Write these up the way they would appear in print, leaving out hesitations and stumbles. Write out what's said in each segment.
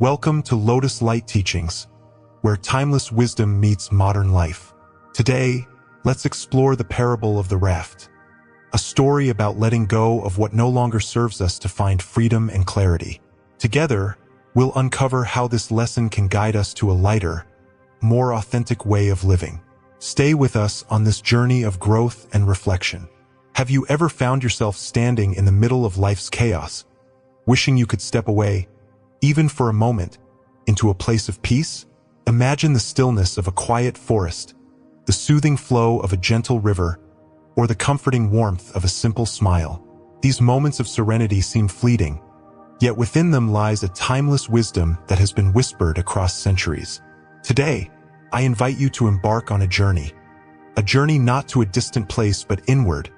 Welcome to Lotus Light Teachings, where timeless wisdom meets modern life. Today, let's explore the parable of the Raft, a story about letting go of what no longer serves us to find freedom and clarity. Together, we'll uncover how this lesson can guide us to a lighter, more authentic way of living. Stay with us on this journey of growth and reflection. Have you ever found yourself standing in the middle of life's chaos, wishing you could step away, even for a moment, into a place of peace? Imagine the stillness of a quiet forest, the soothing flow of a gentle river, or the comforting warmth of a simple smile. These moments of serenity seem fleeting, yet within them lies a timeless wisdom that has been whispered across centuries. Today, I invite you to embark on a journey not to a distant place but inward,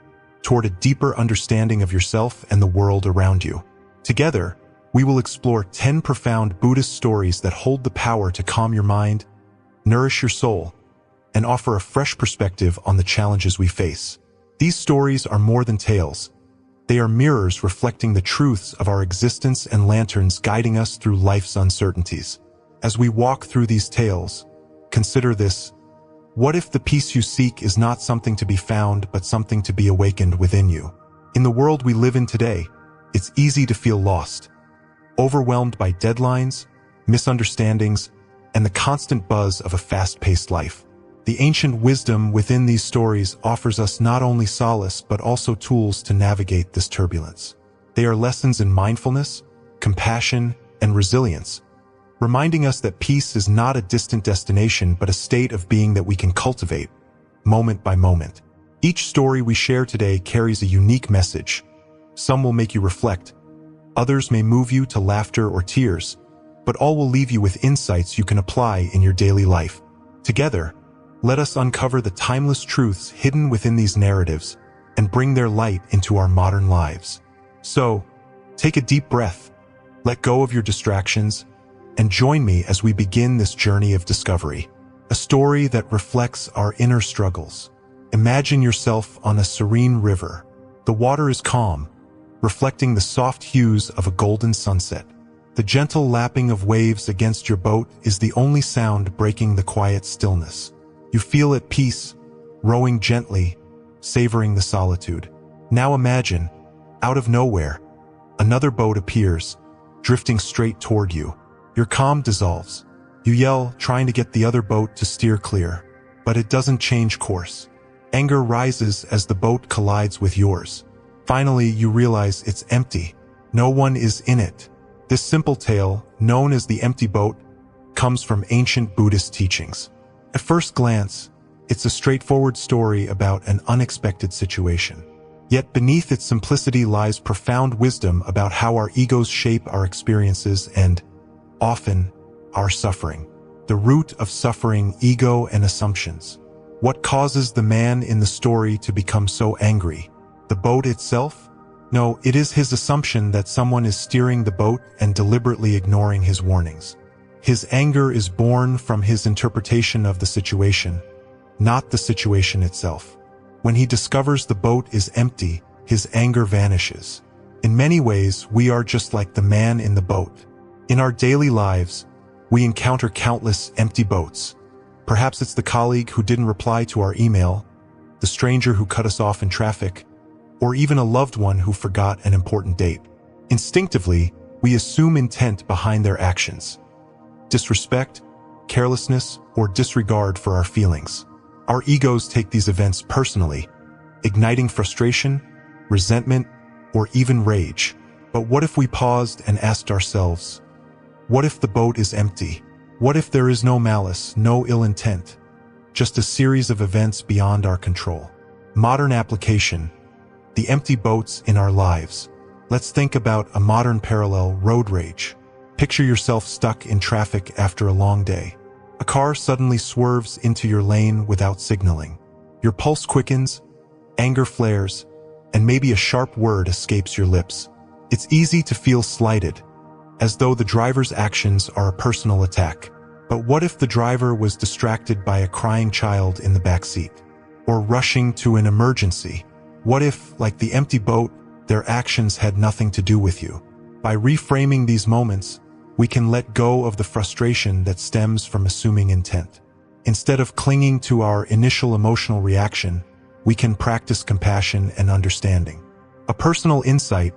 toward a deeper understanding of yourself and the world around you. Together, we will explore 10 profound Buddhist stories that hold the power to calm your mind, nourish your soul, and offer a fresh perspective on the challenges we face. These stories are more than tales. They are mirrors reflecting the truths of our existence and lanterns guiding us through life's uncertainties. As we walk through these tales, consider this: what if the peace you seek is not something to be found but something to be awakened within you? In the world we live in today, it's easy to feel lost, overwhelmed by deadlines, misunderstandings, and the constant buzz of a fast-paced life. The ancient wisdom within these stories offers us not only solace but also tools to navigate this turbulence. They are lessons in mindfulness, compassion, and resilience, reminding us that peace is not a distant destination but a state of being that we can cultivate, moment by moment. Each story we share today carries a unique message. Some will make you reflect, others may move you to laughter or tears, but all will leave you with insights you can apply in your daily life. Together, let us uncover the timeless truths hidden within these narratives and bring their light into our modern lives. So, take a deep breath, let go of your distractions, and join me as we begin this journey of discovery. A story that reflects our inner struggles. Imagine yourself on a serene river. The water is calm, reflecting the soft hues of a golden sunset. The gentle lapping of waves against your boat is the only sound breaking the quiet stillness. You feel at peace, rowing gently, savoring the solitude. Now imagine, out of nowhere, another boat appears, drifting straight toward you. Your calm dissolves. You yell, trying to get the other boat to steer clear, but it doesn't change course. Anger rises as the boat collides with yours. Finally, you realize it's empty. No one is in it. This simple tale, known as the empty boat, comes from ancient Buddhist teachings. At first glance, it's a straightforward story about an unexpected situation. Yet beneath its simplicity lies profound wisdom about how our egos shape our experiences and, often, our suffering. The root of suffering, ego, and assumptions. What causes the man in the story to become so angry? The boat itself? No, it is his assumption that someone is steering the boat and deliberately ignoring his warnings. His anger is born from his interpretation of the situation, not the situation itself. When he discovers the boat is empty, his anger vanishes. In many ways, we are just like the man in the boat. In our daily lives, we encounter countless empty boats. Perhaps it's the colleague who didn't reply to our email, the stranger who cut us off in traffic, or even a loved one who forgot an important date. Instinctively, we assume intent behind their actions. Disrespect, carelessness, or disregard for our feelings. Our egos take these events personally, igniting frustration, resentment, or even rage. But what if we paused and asked ourselves, what if the boat is empty? What if there is no malice, no ill intent, just a series of events beyond our control? Modern application. The empty boats in our lives. Let's think about a modern parallel: road rage. Picture yourself stuck in traffic after a long day. A car suddenly swerves into your lane without signaling. Your pulse quickens, anger flares, and maybe a sharp word escapes your lips. It's easy to feel slighted, as though the driver's actions are a personal attack. But what if the driver was distracted by a crying child in the back seat, or rushing to an emergency? What if, like the empty boat, their actions had nothing to do with you? By reframing these moments, we can let go of the frustration that stems from assuming intent. Instead of clinging to our initial emotional reaction, we can practice compassion and understanding. A personal insight: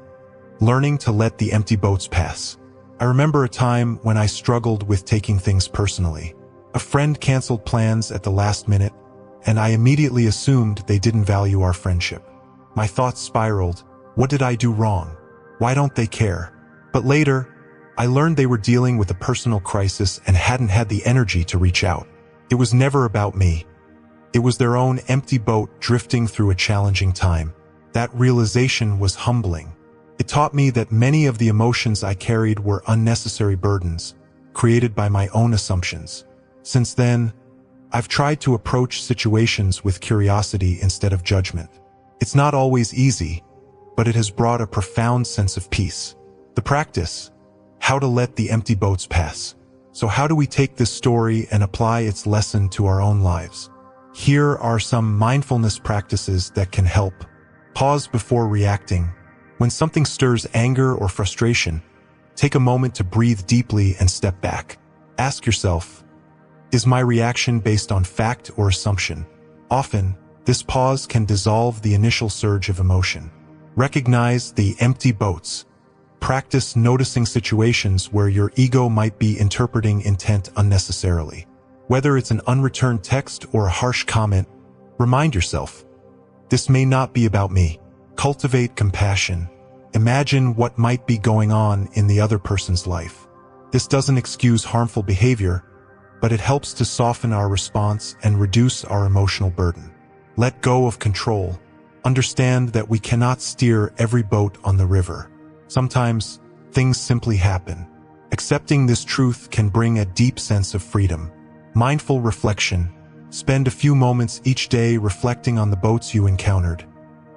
learning to let the empty boats pass. I remember a time when I struggled with taking things personally. A friend canceled plans at the last minute, and I immediately assumed they didn't value our friendship. My thoughts spiraled. What did I do wrong? Why don't they care? But later, I learned they were dealing with a personal crisis and hadn't had the energy to reach out. It was never about me. It was their own empty boat drifting through a challenging time. That realization was humbling. It taught me that many of the emotions I carried were unnecessary burdens, created by my own assumptions. Since then, I've tried to approach situations with curiosity instead of judgment. It's not always easy, but it has brought a profound sense of peace. The practice: how to let the empty boats pass. So how do we take this story and apply its lesson to our own lives? Here are some mindfulness practices that can help. Pause before reacting. When something stirs anger or frustration, take a moment to breathe deeply and step back. Ask yourself, is my reaction based on fact or assumption? Often, this pause can dissolve the initial surge of emotion. Recognize the empty boats. Practice noticing situations where your ego might be interpreting intent unnecessarily. Whether it's an unreturned text or a harsh comment, remind yourself, this may not be about me. Cultivate compassion. Imagine what might be going on in the other person's life. This doesn't excuse harmful behavior, but it helps to soften our response and reduce our emotional burden. Let go of control. Understand that we cannot steer every boat on the river. Sometimes, things simply happen. Accepting this truth can bring a deep sense of freedom. Mindful reflection. Spend a few moments each day reflecting on the boats you encountered,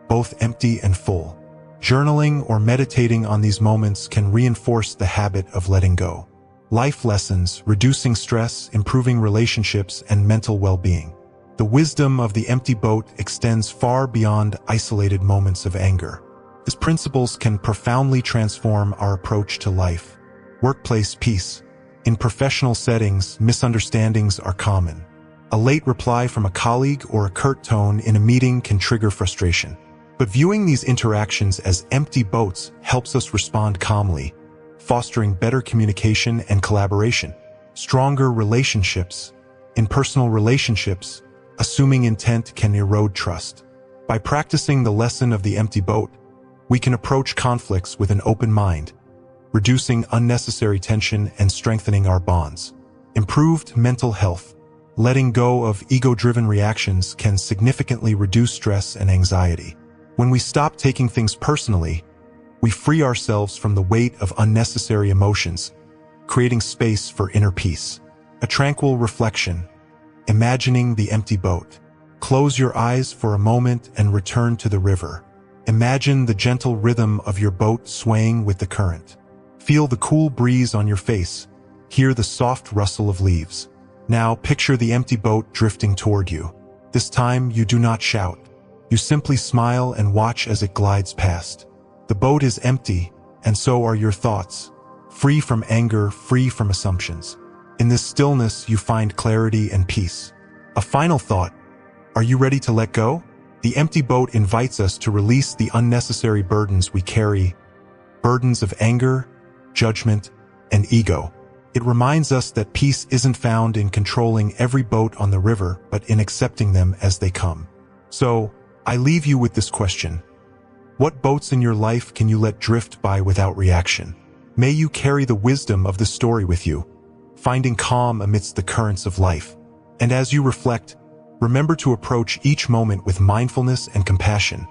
both empty and full. Journaling or meditating on these moments can reinforce the habit of letting go. Life lessons: reducing stress, improving relationships, and mental well-being. The wisdom of the empty boat extends far beyond isolated moments of anger. These principles can profoundly transform our approach to life. Workplace peace. In professional settings, misunderstandings are common. A late reply from a colleague or a curt tone in a meeting can trigger frustration. But viewing these interactions as empty boats helps us respond calmly, fostering better communication and collaboration. Stronger relationships. In personal relationships, assuming intent can erode trust. By practicing the lesson of the empty boat, we can approach conflicts with an open mind, reducing unnecessary tension and strengthening our bonds. Improved mental health. Letting go of ego-driven reactions can significantly reduce stress and anxiety. When we stop taking things personally, we free ourselves from the weight of unnecessary emotions, creating space for inner peace. A tranquil reflection. Imagining the empty boat. Close your eyes for a moment and return to the river. Imagine the gentle rhythm of your boat swaying with the current. Feel the cool breeze on your face. Hear the soft rustle of leaves. Now picture the empty boat drifting toward you. This time you do not shout. You simply smile and watch as it glides past. The boat is empty, and so are your thoughts. Free from anger, free from assumptions. In this stillness, you find clarity and peace. A final thought. Are you ready to let go? The empty boat invites us to release the unnecessary burdens we carry, burdens of anger, judgment, and ego. It reminds us that peace isn't found in controlling every boat on the river, but in accepting them as they come. So, I leave you with this question. What boats in your life can you let drift by without reaction? May you carry the wisdom of this story with you, finding calm amidst the currents of life. And as you reflect, remember to approach each moment with mindfulness and compassion,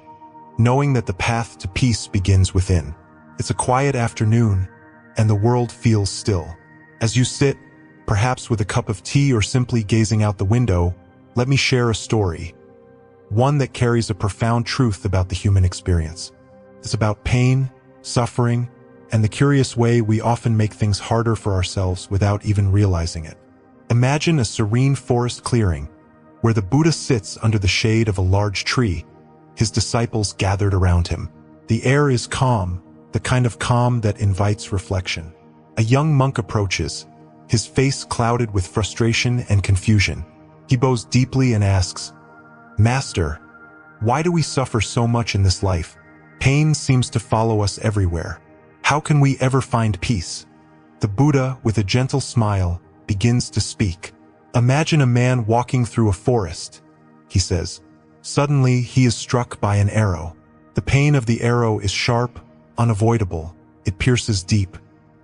knowing that the path to peace begins within. It's a quiet afternoon, and the world feels still. As you sit, perhaps with a cup of tea or simply gazing out the window, let me share a story. One that carries a profound truth about the human experience. It's about pain, suffering, and the curious way we often make things harder for ourselves without even realizing it. Imagine a serene forest clearing, where the Buddha sits under the shade of a large tree, his disciples gathered around him. The air is calm, the kind of calm that invites reflection. A young monk approaches, his face clouded with frustration and confusion. He bows deeply and asks, "Master, why do we suffer so much in this life? Pain seems to follow us everywhere. How can we ever find peace?" The Buddha, with a gentle smile, begins to speak. "Imagine a man walking through a forest," he says. "Suddenly, he is struck by an arrow. The pain of the arrow is sharp, unavoidable. It pierces deep.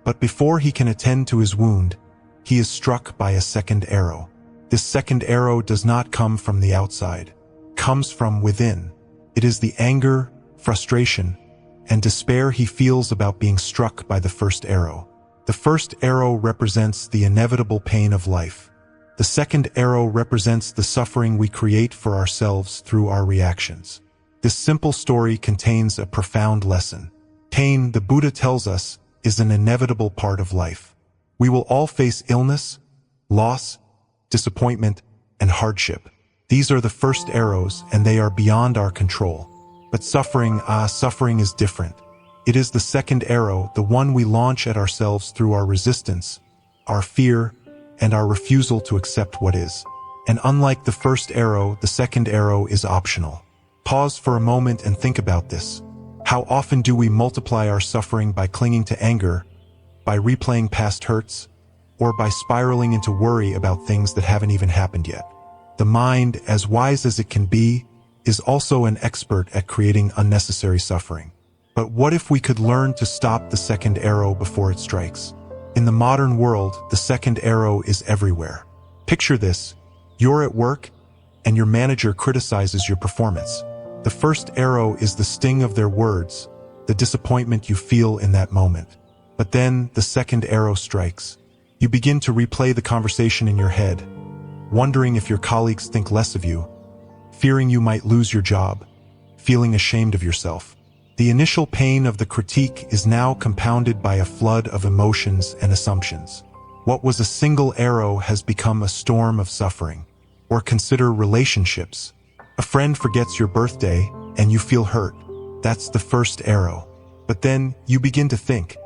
But before he can attend to his wound, he is struck by a second arrow. This second arrow does not come from the outside. It comes from within. It is the anger, frustration, and despair he feels about being struck by the first arrow. The first arrow represents the inevitable pain of life. The second arrow represents the suffering we create for ourselves through our reactions. This simple story contains a profound lesson. Pain, the Buddha tells us, is an inevitable part of life. We will all face illness, loss, disappointment, and hardship. These are the first arrows, and they are beyond our control. But suffering is different. It is the second arrow, the one we launch at ourselves through our resistance, our fear, and our refusal to accept what is. And unlike the first arrow, the second arrow is optional. Pause for a moment and think about this. How often do we multiply our suffering by clinging to anger, by replaying past hurts, or by spiraling into worry about things that haven't even happened yet? The mind, as wise as it can be, is also an expert at creating unnecessary suffering. But what if we could learn to stop the second arrow before it strikes? In the modern world, the second arrow is everywhere. Picture this: you're at work, and your manager criticizes your performance. The first arrow is the sting of their words, the disappointment you feel in that moment. But then the second arrow strikes. You begin to replay the conversation in your head, wondering if your colleagues think less of you, fearing you might lose your job, feeling ashamed of yourself. The initial pain of the critique is now compounded by a flood of emotions and assumptions. What was a single arrow has become a storm of suffering. Or consider relationships. A friend forgets your birthday, and you feel hurt. That's the first arrow. But then you begin to think,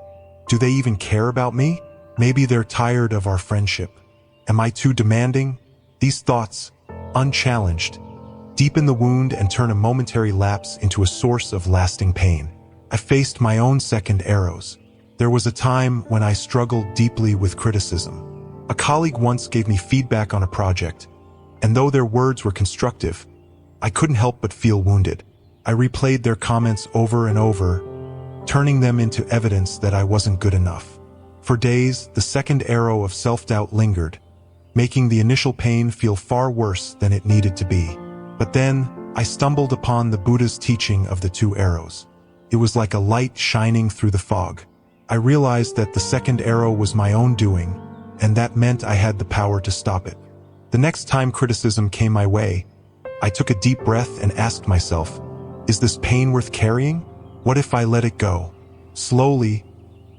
do they even care about me? Maybe they're tired of our friendship. Am I too demanding? These thoughts, unchallenged, deepen the wound and turn a momentary lapse into a source of lasting pain. I faced my own second arrows. There was a time when I struggled deeply with criticism. A colleague once gave me feedback on a project, and though their words were constructive, I couldn't help but feel wounded. I replayed their comments over and over, turning them into evidence that I wasn't good enough. For days, the second arrow of self-doubt lingered, making the initial pain feel far worse than it needed to be. But then, I stumbled upon the Buddha's teaching of the two arrows. It was like a light shining through the fog. I realized that the second arrow was my own doing, and that meant I had the power to stop it. The next time criticism came my way, I took a deep breath and asked myself, is this pain worth carrying? What if I let it go? Slowly,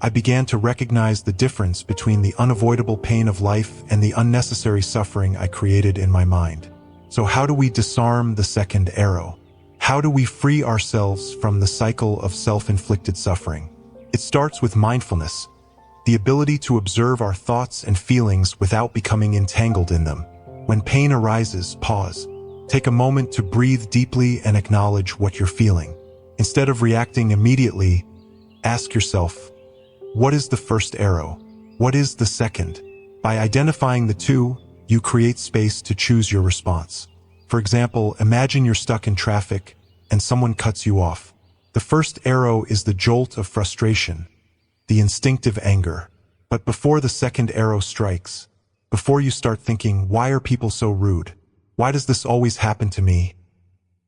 I began to recognize the difference between the unavoidable pain of life and the unnecessary suffering I created in my mind. So how do we disarm the second arrow? How do we free ourselves from the cycle of self-inflicted suffering? It starts with mindfulness, the ability to observe our thoughts and feelings without becoming entangled in them. When pain arises, pause. Take a moment to breathe deeply and acknowledge what you're feeling. Instead of reacting immediately, ask yourself, what is the first arrow? What is the second? By identifying the two, you create space to choose your response. For example, imagine you're stuck in traffic and someone cuts you off. The first arrow is the jolt of frustration, the instinctive anger. But before the second arrow strikes, before you start thinking, why are people so rude? Why does this always happen to me?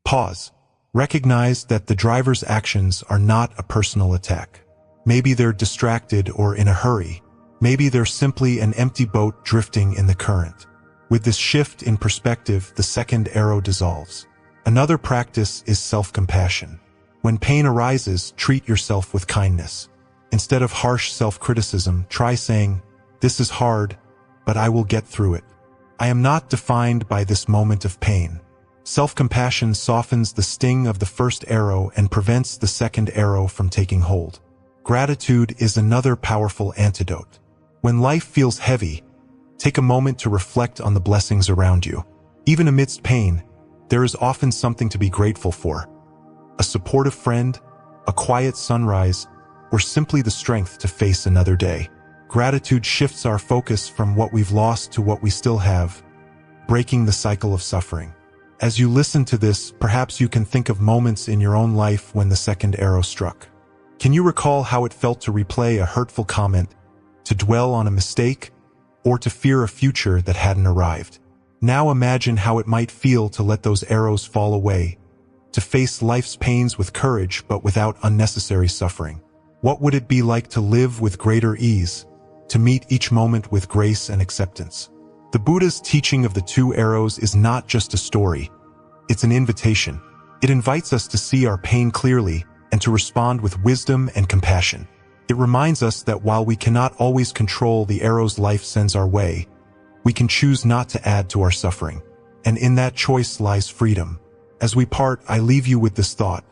Pause. Recognize that the driver's actions are not a personal attack. Maybe they're distracted or in a hurry. Maybe they're simply an empty boat drifting in the current. With this shift in perspective, the second arrow dissolves. Another practice is self-compassion. When pain arises, treat yourself with kindness. Instead of harsh self-criticism, try saying, this is hard, but I will get through it. I am not defined by this moment of pain. Self-compassion softens the sting of the first arrow and prevents the second arrow from taking hold. Gratitude is another powerful antidote. When life feels heavy, take a moment to reflect on the blessings around you. Even amidst pain, there is often something to be grateful for. A supportive friend, a quiet sunrise, or simply the strength to face another day. Gratitude shifts our focus from what we've lost to what we still have, breaking the cycle of suffering. As you listen to this, perhaps you can think of moments in your own life when the second arrow struck. Can you recall how it felt to replay a hurtful comment, to dwell on a mistake, or to fear a future that hadn't arrived? Now imagine how it might feel to let those arrows fall away, to face life's pains with courage but without unnecessary suffering. What would it be like to live with greater ease, to meet each moment with grace and acceptance? The Buddha's teaching of the two arrows is not just a story, it's an invitation. It invites us to see our pain clearly and to respond with wisdom and compassion. It reminds us that while we cannot always control the arrows life sends our way, we can choose not to add to our suffering. And in that choice lies freedom. As we part, I leave you with this thought.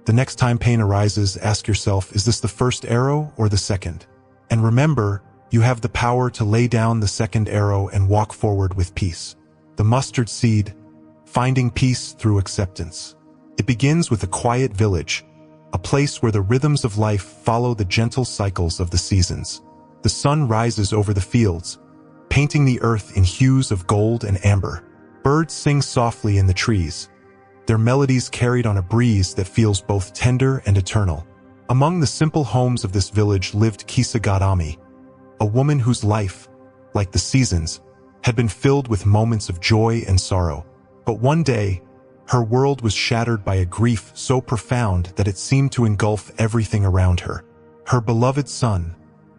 The next time pain arises, ask yourself, is this the first arrow or the second? And remember, you have the power to lay down the second arrow and walk forward with peace. The mustard seed, finding peace through acceptance. It begins with a quiet village, a place where the rhythms of life follow the gentle cycles of the seasons. The sun rises over the fields, painting the earth in hues of gold and amber. Birds sing softly in the trees, their melodies carried on a breeze that feels both tender and eternal. Among the simple homes of this village lived Kisa Gautami, a woman whose life, like the seasons, had been filled with moments of joy and sorrow. But one day, her world was shattered by a grief so profound that it seemed to engulf everything around her. Her beloved son,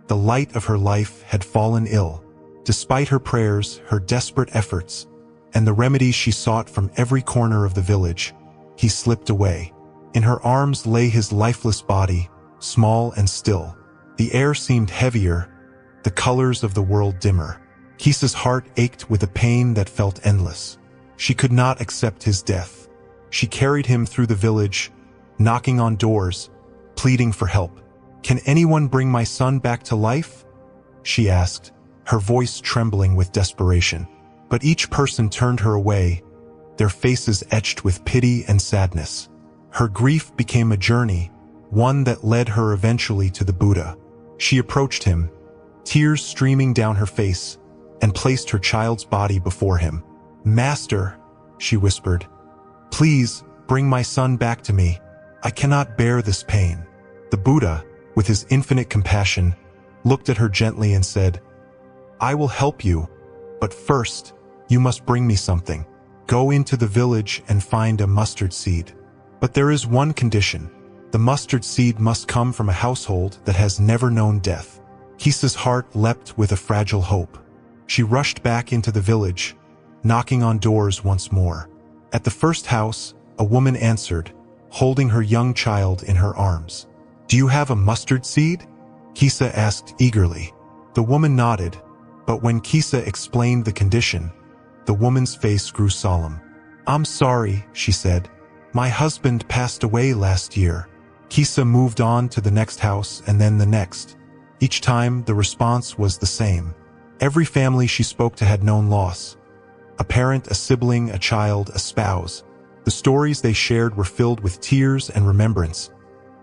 the light of her life, had fallen ill. Despite her prayers, her desperate efforts, and the remedies she sought from every corner of the village, he slipped away. In her arms lay his lifeless body, small and still. The air seemed heavier, the colors of the world dimmer. Kisa's heart ached with a pain that felt endless. She could not accept his death. She carried him through the village, knocking on doors, pleading for help. "Can anyone bring my son back to life?" she asked, her voice trembling with desperation. But each person turned her away, their faces etched with pity and sadness. Her grief became a journey, one that led her eventually to the Buddha. She approached him, tears streaming down her face, and placed her child's body before him. "Master," she whispered, "please bring my son back to me. I cannot bear this pain." The Buddha, with his infinite compassion, looked at her gently and said, "I will help you, but first, you must bring me something. Go into the village and find a mustard seed. But there is one condition. The mustard seed must come from a household that has never known death." Kisa's heart leapt with a fragile hope. She rushed back into the village, knocking on doors once more. At the first house, a woman answered, holding her young child in her arms. "Do you have a mustard seed?" Kisa asked eagerly. The woman nodded, but when Kisa explained the condition, the woman's face grew solemn. "I'm sorry," she said. "My husband passed away last year." Kisa moved on to the next house and then the next. Each time, the response was the same. Every family she spoke to had known loss. A parent, a sibling, a child, a spouse. The stories they shared were filled with tears and remembrance,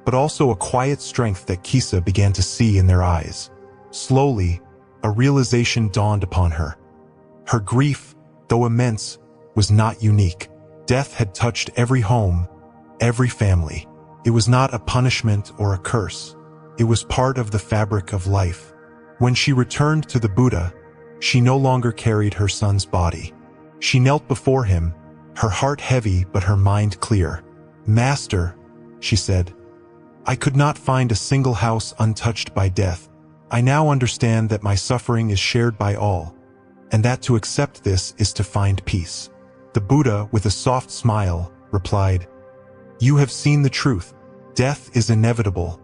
but also a quiet strength that Kisa began to see in their eyes. Slowly, a realization dawned upon her. Her grief, though immense, was not unique. Death had touched every home, every family. It was not a punishment or a curse. It was part of the fabric of life. When she returned to the Buddha, she no longer carried her son's body. She knelt before him, her heart heavy but her mind clear. "Master," she said, "I could not find a single house untouched by death. I now understand that my suffering is shared by all, and that to accept this is to find peace." The Buddha, with a soft smile, replied, "You have seen the truth. Death is inevitable,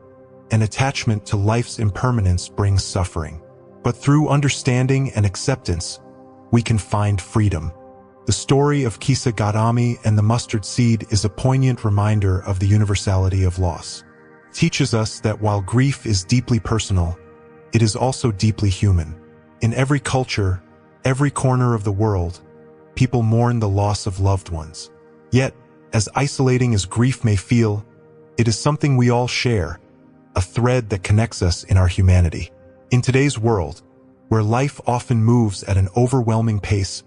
and attachment to life's impermanence brings suffering. But through understanding and acceptance, we can find freedom." The story of Kisa Gautami and the mustard seed is a poignant reminder of the universality of loss. teaches us that while grief is deeply personal, it is also deeply human. In every culture, every corner of the world, people mourn the loss of loved ones. Yet, as isolating as grief may feel, it is something we all share, a thread that connects us in our humanity. In today's world, where life often moves at an overwhelming pace,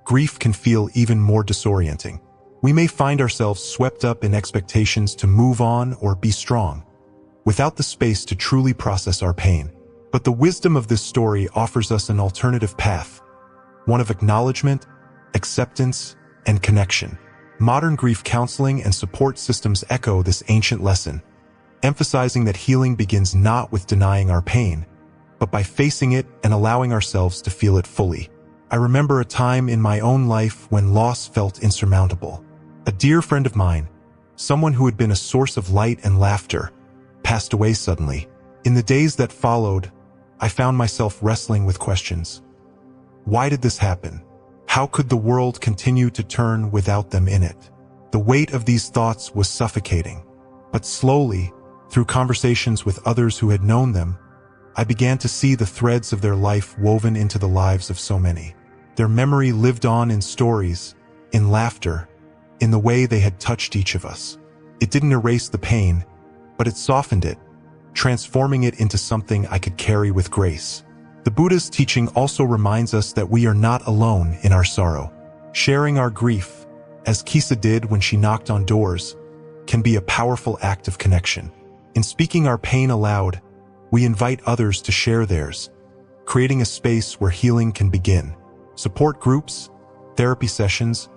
grief can feel even more disorienting. We may find ourselves swept up in expectations to move on or be strong, without the space to truly process our pain. But the wisdom of this story offers us an alternative path, one of acknowledgement, acceptance, and connection. Modern grief counseling and support systems echo this ancient lesson, emphasizing that healing begins not with denying our pain, but by facing it and allowing ourselves to feel it fully. I remember a time in my own life when loss felt insurmountable. A dear friend of mine, someone who had been a source of light and laughter, passed away suddenly. In the days that followed, I found myself wrestling with questions. Why did this happen? How could the world continue to turn without them in it? The weight of these thoughts was suffocating, but slowly, through conversations with others who had known them, I began to see the threads of their life woven into the lives of so many. Their memory lived on in stories, in laughter, in the way they had touched each of us. It didn't erase the pain, but it softened it, transforming it into something I could carry with grace. The Buddha's teaching also reminds us that we are not alone in our sorrow. Sharing our grief, as Kisa did when she knocked on doors, can be a powerful act of connection. In speaking our pain aloud, we invite others to share theirs, creating a space where healing can begin. Support groups, therapy sessions,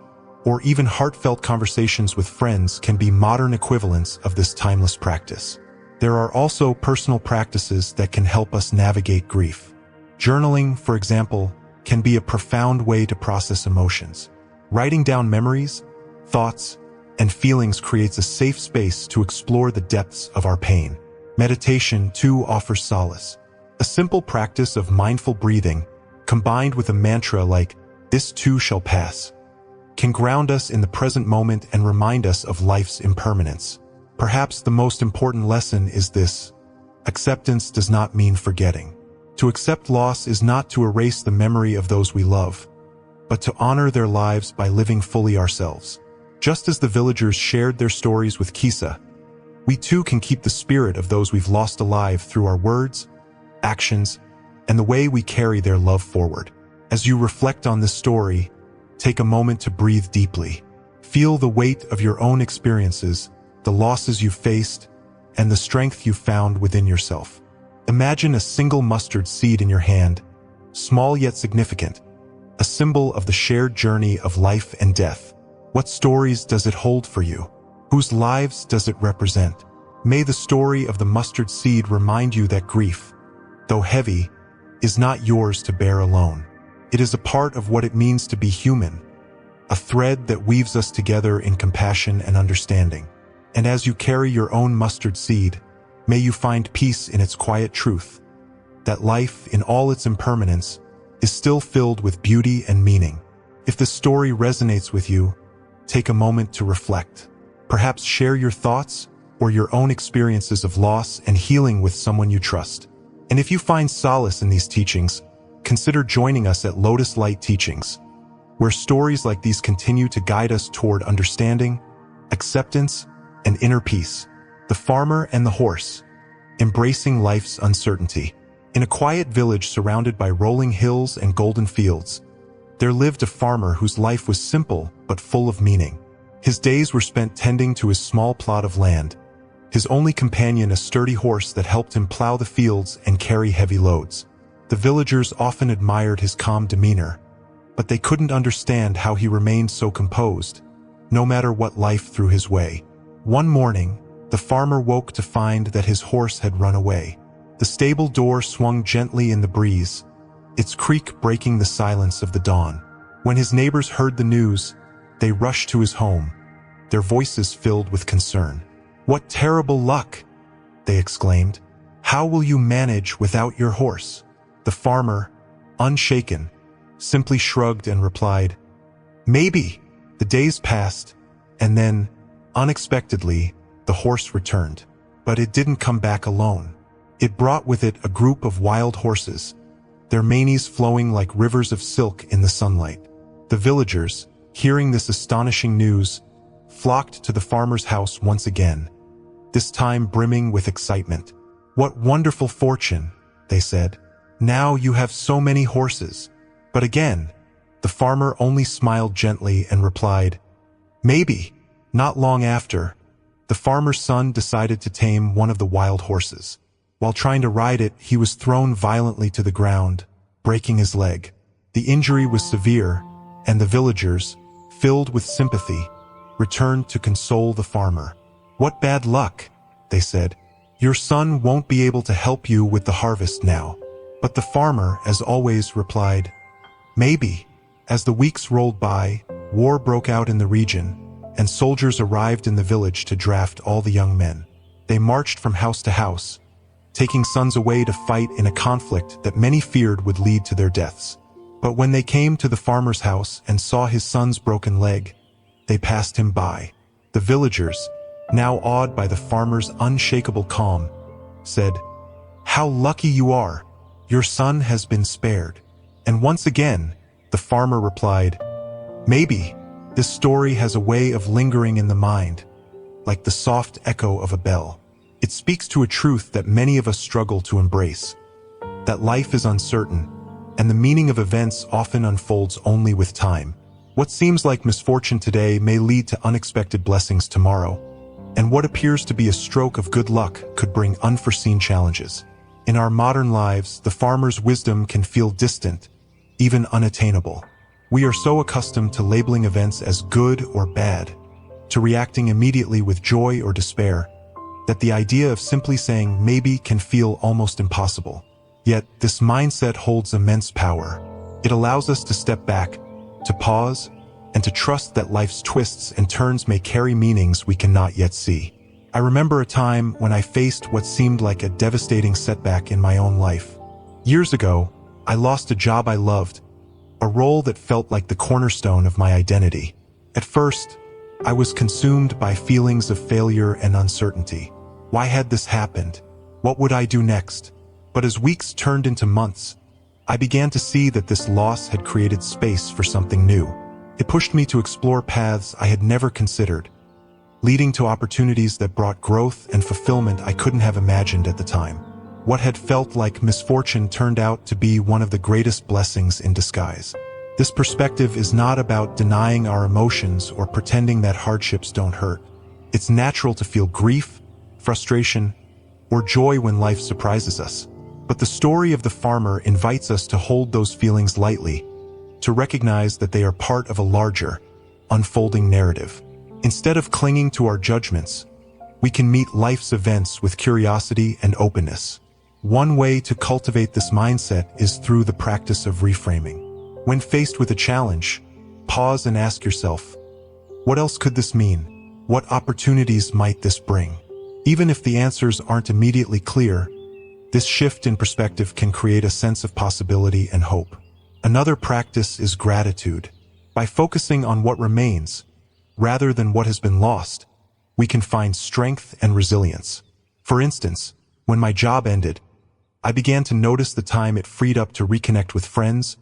or even heartfelt conversations with friends can be modern equivalents of this timeless practice. There are also personal practices that can help us navigate grief. Journaling, for example, can be a profound way to process emotions. Writing down memories, thoughts, and feelings creates a safe space to explore the depths of our pain. Meditation, too, offers solace. A simple practice of mindful breathing, combined with a mantra like, "This too shall pass," can ground us in the present moment and remind us of life's impermanence. Perhaps the most important lesson is this: acceptance does not mean forgetting. To accept loss is not to erase the memory of those we love, but to honor their lives by living fully ourselves. Just as the villagers shared their stories with Kisa, we too can keep the spirit of those we've lost alive through our words, actions, and the way we carry their love forward. As you reflect on this story, take a moment to breathe deeply. Feel the weight of your own experiences, the losses you've faced, and the strength you've found within yourself. Imagine a single mustard seed in your hand, small yet significant, a symbol of the shared journey of life and death. What stories does it hold for you? Whose lives does it represent? May the story of the mustard seed remind you that grief, though heavy, is not yours to bear alone. It is a part of what it means to be human, a thread that weaves us together in compassion and understanding. And as you carry your own mustard seed, may you find peace in its quiet truth, that life, in all its impermanence, is still filled with beauty and meaning. If this story resonates with you, take a moment to reflect. Perhaps share your thoughts or your own experiences of loss and healing with someone you trust. And if you find solace in these teachings, consider joining us at Lotus Light Teachings, where stories like these continue to guide us toward understanding, acceptance, and inner peace. The farmer and the horse, embracing life's uncertainty. In a quiet village surrounded by rolling hills and golden fields, there lived a farmer whose life was simple but full of meaning. His days were spent tending to his small plot of land, his only companion a sturdy horse that helped him plow the fields and carry heavy loads. The villagers often admired his calm demeanor, but they couldn't understand how he remained so composed, no matter what life threw his way. One morning, the farmer woke to find that his horse had run away. The stable door swung gently in the breeze, its creak breaking the silence of the dawn. When his neighbors heard the news, they rushed to his home, their voices filled with concern. "What terrible luck!" they exclaimed. "How will you manage without your horse?" The farmer, unshaken, simply shrugged and replied, "Maybe." The days passed, and then, unexpectedly, the horse returned. But it didn't come back alone. It brought with it a group of wild horses, their manes flowing like rivers of silk in the sunlight. The villagers, hearing this astonishing news, flocked to the farmer's house once again, this time brimming with excitement. "What wonderful fortune," they said. "Now you have so many horses." But again, the farmer only smiled gently and replied, "Maybe." Not long after, the farmer's son decided to tame one of the wild horses. While trying to ride it, he was thrown violently to the ground, breaking his leg. The injury was severe, and the villagers, filled with sympathy, returned to console the farmer. "What bad luck," they said. "Your son won't be able to help you with the harvest now." But the farmer, as always, replied, "Maybe." As the weeks rolled by, war broke out in the region, and soldiers arrived in the village to draft all the young men. They marched from house to house, taking sons away to fight in a conflict that many feared would lead to their deaths. But when they came to the farmer's house and saw his son's broken leg, they passed him by. The villagers, now awed by the farmer's unshakable calm, said, "How lucky you are! Your son has been spared." And once again, the farmer replied, "Maybe." This story has a way of lingering in the mind, like the soft echo of a bell. It speaks to a truth that many of us struggle to embrace, that life is uncertain, and the meaning of events often unfolds only with time. What seems like misfortune today may lead to unexpected blessings tomorrow, and what appears to be a stroke of good luck could bring unforeseen challenges. In our modern lives, the farmer's wisdom can feel distant, even unattainable. We are so accustomed to labeling events as good or bad, to reacting immediately with joy or despair, that the idea of simply saying maybe can feel almost impossible. Yet, this mindset holds immense power. It allows us to step back, to pause, and to trust that life's twists and turns may carry meanings we cannot yet see. I remember a time when I faced what seemed like a devastating setback in my own life. Years ago, I lost a job I loved, a role that felt like the cornerstone of my identity. At first, I was consumed by feelings of failure and uncertainty. Why had this happened? What would I do next? But as weeks turned into months, I began to see that this loss had created space for something new. It pushed me to explore paths I had never considered, leading to opportunities that brought growth and fulfillment I couldn't have imagined at the time. What had felt like misfortune turned out to be one of the greatest blessings in disguise. This perspective is not about denying our emotions or pretending that hardships don't hurt. It's natural to feel grief, frustration, or joy when life surprises us. But the story of the farmer invites us to hold those feelings lightly, to recognize that they are part of a larger, unfolding narrative. Instead of clinging to our judgments, we can meet life's events with curiosity and openness. One way to cultivate this mindset is through the practice of reframing. When faced with a challenge, pause and ask yourself, what else could this mean? What opportunities might this bring? Even if the answers aren't immediately clear, this shift in perspective can create a sense of possibility and hope. Another practice is gratitude. By focusing on what remains, rather than what has been lost, we can find strength and resilience. For instance, when my job ended, I began to notice the time it freed up to reconnect with friends,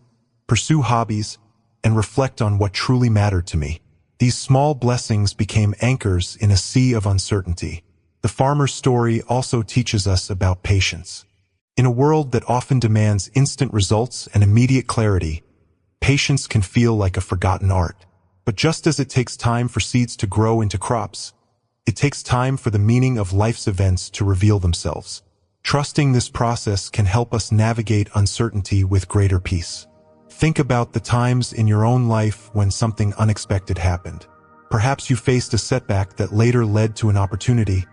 pursue hobbies, and reflect on what truly mattered to me. These small blessings became anchors in a sea of uncertainty. The farmer's story also teaches us about patience. In a world that often demands instant results and immediate clarity, patience can feel like a forgotten art. But just as it takes time for seeds to grow into crops, it takes time for the meaning of life's events to reveal themselves. Trusting this process can help us navigate uncertainty with greater peace. Think about the times in your own life when something unexpected happened. Perhaps you faced a setback that later led to an opportunity,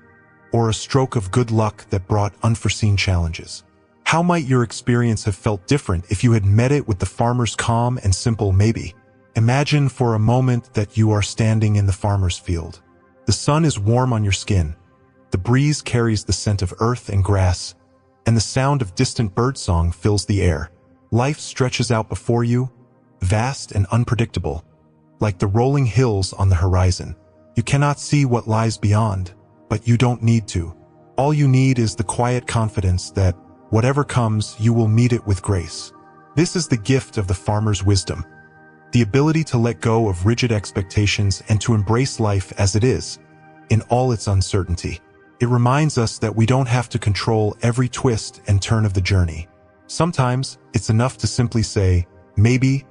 or a stroke of good luck that brought unforeseen challenges. How might your experience have felt different if you had met it with the farmer's calm and simple maybe? Imagine for a moment that you are standing in the farmer's field. The sun is warm on your skin. The breeze carries the scent of earth and grass, and the sound of distant birdsong fills the air. Life stretches out before you, vast and unpredictable, like the rolling hills on the horizon. You cannot see what lies beyond, but you don't need to. All you need is the quiet confidence that, whatever comes, you will meet it with grace. This is the gift of the farmer's wisdom. The ability to let go of rigid expectations and to embrace life as it is, in all its uncertainty. It reminds us that we don't have to control every twist and turn of the journey. Sometimes, it's enough to simply say, maybe,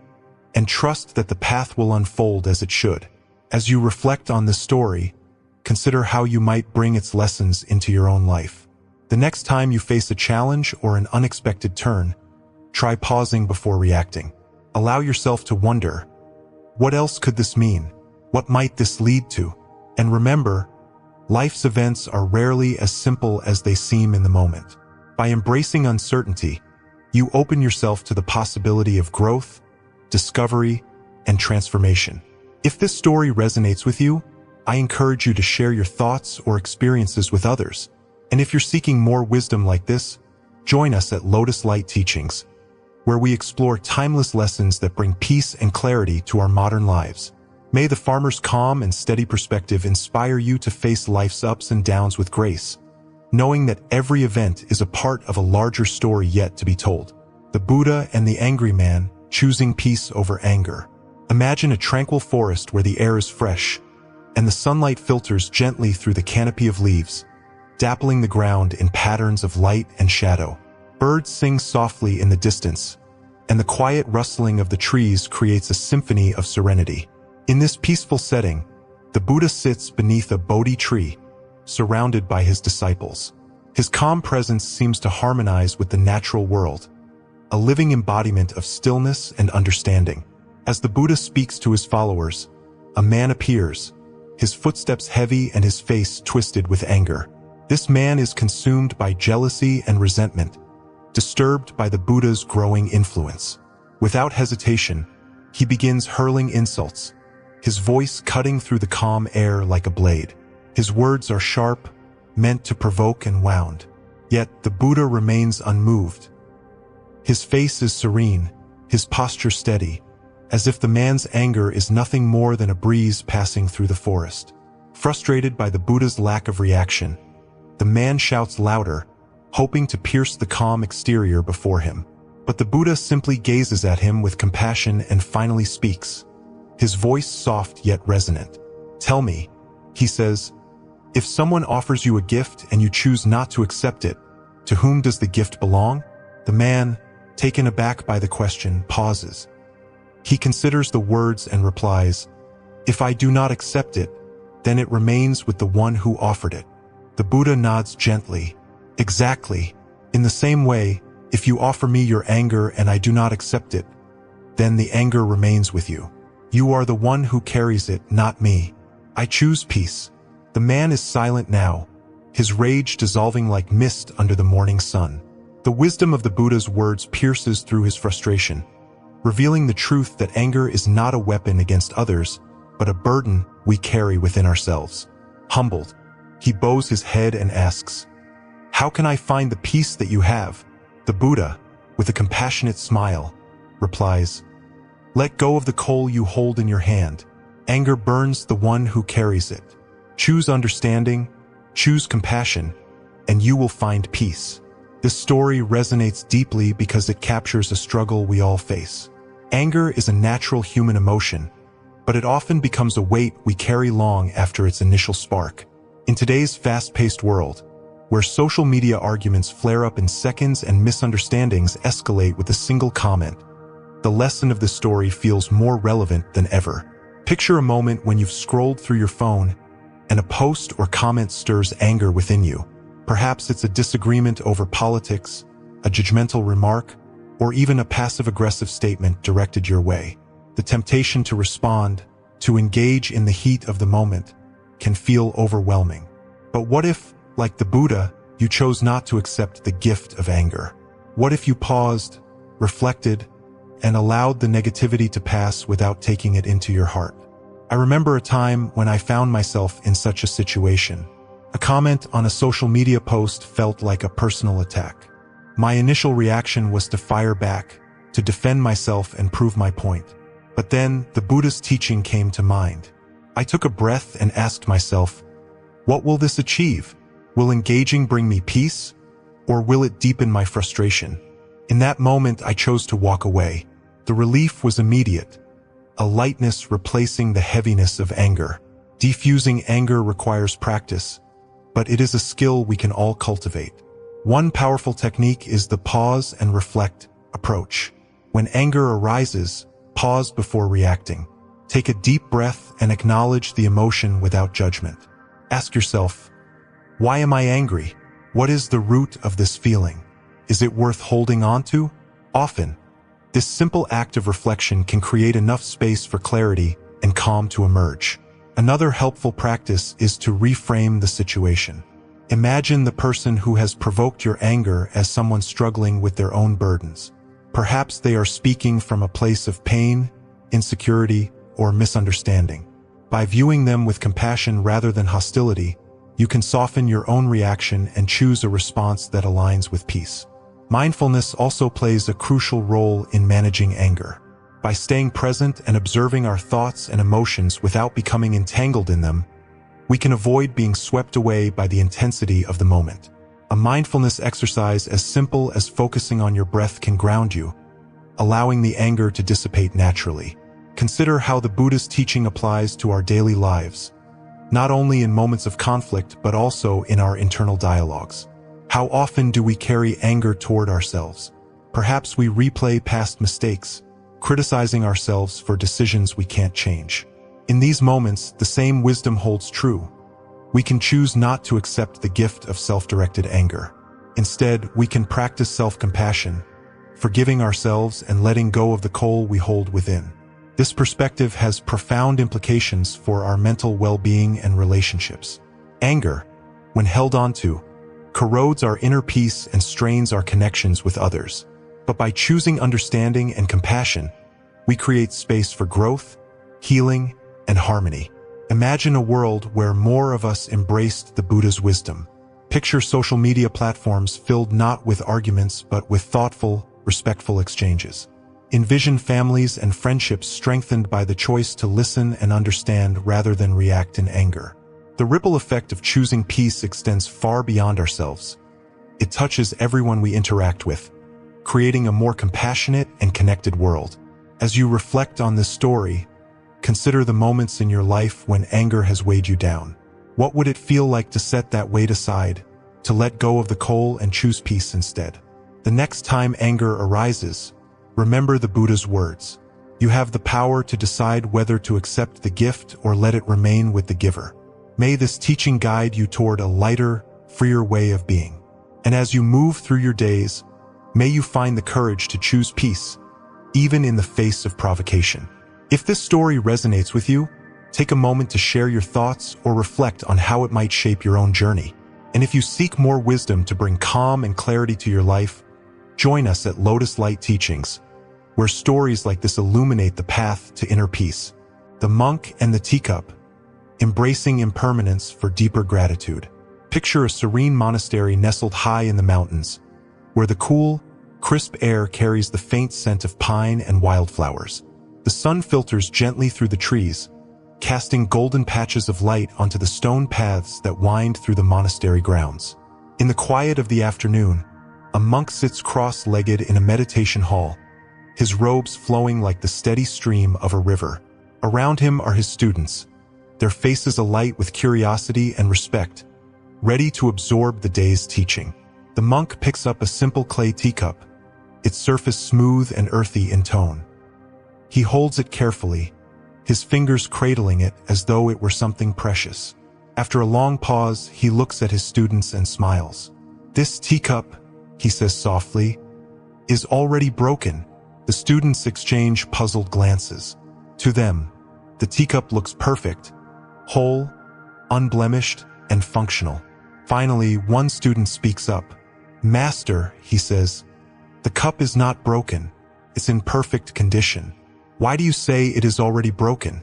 and trust that the path will unfold as it should. As you reflect on this story, consider how you might bring its lessons into your own life. The next time you face a challenge or an unexpected turn, try pausing before reacting. Allow yourself to wonder, what else could this mean? What might this lead to? And remember, life's events are rarely as simple as they seem in the moment. By embracing uncertainty, you open yourself to the possibility of growth, discovery, and transformation. If this story resonates with you, I encourage you to share your thoughts or experiences with others. And if you're seeking more wisdom like this, join us at Lotus Light Teachings, where we explore timeless lessons that bring peace and clarity to our modern lives. May the farmer's calm and steady perspective inspire you to face life's ups and downs with grace, knowing that every event is a part of a larger story yet to be told. The Buddha and the angry man, choosing peace over anger. Imagine a tranquil forest where the air is fresh, and the sunlight filters gently through the canopy of leaves, dappling the ground in patterns of light and shadow. Birds sing softly in the distance, and the quiet rustling of the trees creates a symphony of serenity. In this peaceful setting, the Buddha sits beneath a Bodhi tree, surrounded by his disciples. His calm presence seems to harmonize with the natural world, a living embodiment of stillness and understanding. As the Buddha speaks to his followers, a man appears, his footsteps heavy and his face twisted with anger. This man is consumed by jealousy and resentment, disturbed by the Buddha's growing influence. Without hesitation, he begins hurling insults, his voice cutting through the calm air like a blade. His words are sharp, meant to provoke and wound. Yet the Buddha remains unmoved. His face is serene, his posture steady, as if the man's anger is nothing more than a breeze passing through the forest. Frustrated by the Buddha's lack of reaction, the man shouts louder, hoping to pierce the calm exterior before him. But the Buddha simply gazes at him with compassion and finally speaks, his voice soft yet resonant. "Tell me," he says, "if someone offers you a gift and you choose not to accept it, to whom does the gift belong?" The man, taken aback by the question, pauses. He considers the words and replies, "If I do not accept it, then it remains with the one who offered it." The Buddha nods gently. "Exactly. In the same way, if you offer me your anger and I do not accept it, then the anger remains with you. You are the one who carries it, not me. I choose peace." The man is silent now, his rage dissolving like mist under the morning sun. The wisdom of the Buddha's words pierces through his frustration, revealing the truth that anger is not a weapon against others, but a burden we carry within ourselves. Humbled, he bows his head and asks, "How can I find the peace that you have?" The Buddha, with a compassionate smile, replies, "Let go of the coal you hold in your hand. Anger burns the one who carries it. Choose understanding, choose compassion, and you will find peace." This story resonates deeply because it captures a struggle we all face. Anger is a natural human emotion, but it often becomes a weight we carry long after its initial spark. In today's fast-paced world, where social media arguments flare up in seconds and misunderstandings escalate with a single comment, the lesson of this story feels more relevant than ever. Picture a moment when you've scrolled through your phone and a post or comment stirs anger within you. Perhaps it's a disagreement over politics, a judgmental remark, or even a passive-aggressive statement directed your way. The temptation to respond, to engage in the heat of the moment, can feel overwhelming. But what if, like the Buddha, you chose not to accept the gift of anger? What if you paused, reflected, and allowed the negativity to pass without taking it into your heart? I remember a time when I found myself in such a situation. A comment on a social media post felt like a personal attack. My initial reaction was to fire back, to defend myself and prove my point. But then the Buddha's teaching came to mind. I took a breath and asked myself, what will this achieve? Will engaging bring me peace, or will it deepen my frustration? In that moment, I chose to walk away. The relief was immediate, a lightness replacing the heaviness of anger. Defusing anger requires practice, but it is a skill we can all cultivate. One powerful technique is the pause and reflect approach. When anger arises, pause before reacting. Take a deep breath and acknowledge the emotion without judgment. Ask yourself, why am I angry? What is the root of this feeling? Is it worth holding on to? Often, this simple act of reflection can create enough space for clarity and calm to emerge. Another helpful practice is to reframe the situation. Imagine the person who has provoked your anger as someone struggling with their own burdens. Perhaps they are speaking from a place of pain, insecurity, or misunderstanding. By viewing them with compassion rather than hostility, you can soften your own reaction and choose a response that aligns with peace. Mindfulness also plays a crucial role in managing anger. By staying present and observing our thoughts and emotions without becoming entangled in them, we can avoid being swept away by the intensity of the moment. A mindfulness exercise as simple as focusing on your breath can ground you, allowing the anger to dissipate naturally. Consider how the Buddha's teaching applies to our daily lives, not only in moments of conflict but also in our internal dialogues. How often do we carry anger toward ourselves? Perhaps we replay past mistakes, criticizing ourselves for decisions we can't change. In these moments, the same wisdom holds true. We can choose not to accept the gift of self-directed anger. Instead, we can practice self-compassion, forgiving ourselves and letting go of the coal we hold within. This perspective has profound implications for our mental well-being and relationships. Anger, when held onto, corrodes our inner peace and strains our connections with others. But by choosing understanding and compassion, we create space for growth, healing, and harmony. Imagine a world where more of us embraced the Buddha's wisdom. Picture social media platforms filled not with arguments but with thoughtful, respectful exchanges. Envision families and friendships strengthened by the choice to listen and understand rather than react in anger. The ripple effect of choosing peace extends far beyond ourselves. It touches everyone we interact with, creating a more compassionate and connected world. As you reflect on this story, consider the moments in your life when anger has weighed you down. What would it feel like to set that weight aside, to let go of the coal and choose peace instead? The next time anger arises, remember the Buddha's words. You have the power to decide whether to accept the gift or let it remain with the giver. May this teaching guide you toward a lighter, freer way of being. And as you move through your days, may you find the courage to choose peace, even in the face of provocation. If this story resonates with you, take a moment to share your thoughts or reflect on how it might shape your own journey. And if you seek more wisdom to bring calm and clarity to your life, join us at Lotus Light Teachings, where stories like this illuminate the path to inner peace. The Monk and the Teacup, embracing impermanence for deeper gratitude. Picture a serene monastery nestled high in the mountains, where the cool, crisp air carries the faint scent of pine and wildflowers. The sun filters gently through the trees, casting golden patches of light onto the stone paths that wind through the monastery grounds. In the quiet of the afternoon, a monk sits cross-legged in a meditation hall, his robes flowing like the steady stream of a river. Around him are his students, their faces alight with curiosity and respect, ready to absorb the day's teaching. The monk picks up a simple clay teacup, its surface smooth and earthy in tone. He holds it carefully, his fingers cradling it as though it were something precious. After a long pause, he looks at his students and smiles. "This teacup," he says softly, "is already broken." The students exchange puzzled glances. To them, the teacup looks perfect, whole, unblemished, and functional. Finally, one student speaks up. "Master," he says, "the cup is not broken. It's in perfect condition. Why do you say it is already broken?"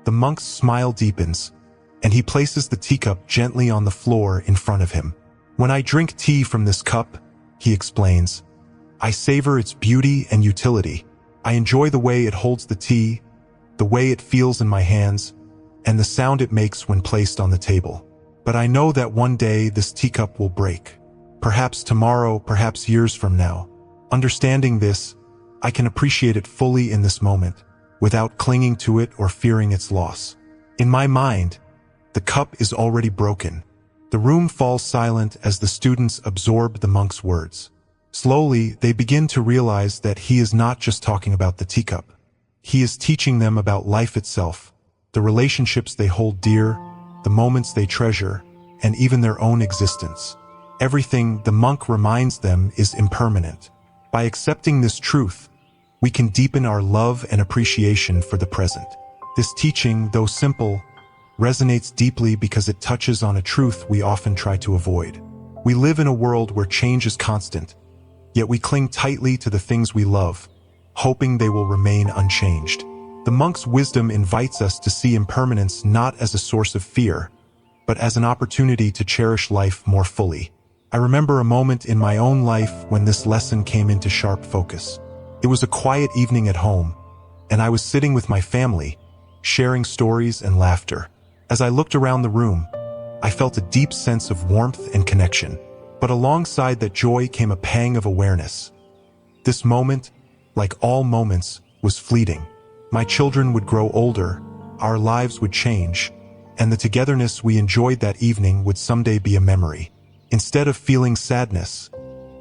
The monk's smile deepens, and he places the teacup gently on the floor in front of him. "When I drink tea from this cup," he explains, "I savor its beauty and utility. I enjoy the way it holds the tea, the way it feels in my hands, and the sound it makes when placed on the table. But I know that one day this teacup will break. Perhaps tomorrow, perhaps years from now. Understanding this, I can appreciate it fully in this moment, without clinging to it or fearing its loss. In my mind, the cup is already broken. The room falls silent as the students absorb the monk's words. Slowly, they begin to realize that he is not just talking about the teacup. He is teaching them about life itself, the relationships they hold dear, the moments they treasure, and even their own existence. Everything, the monk reminds them, is impermanent. By accepting this truth, we can deepen our love and appreciation for the present. This teaching, though simple, resonates deeply because it touches on a truth we often try to avoid. We live in a world where change is constant, yet we cling tightly to the things we love, hoping they will remain unchanged. The monk's wisdom invites us to see impermanence not as a source of fear, but as an opportunity to cherish life more fully. I remember a moment in my own life when this lesson came into sharp focus. It was a quiet evening at home, and I was sitting with my family, sharing stories and laughter. As I looked around the room, I felt a deep sense of warmth and connection. But alongside that joy came a pang of awareness. This moment, like all moments, was fleeting. My children would grow older, our lives would change, and the togetherness we enjoyed that evening would someday be a memory. Instead of feeling sadness,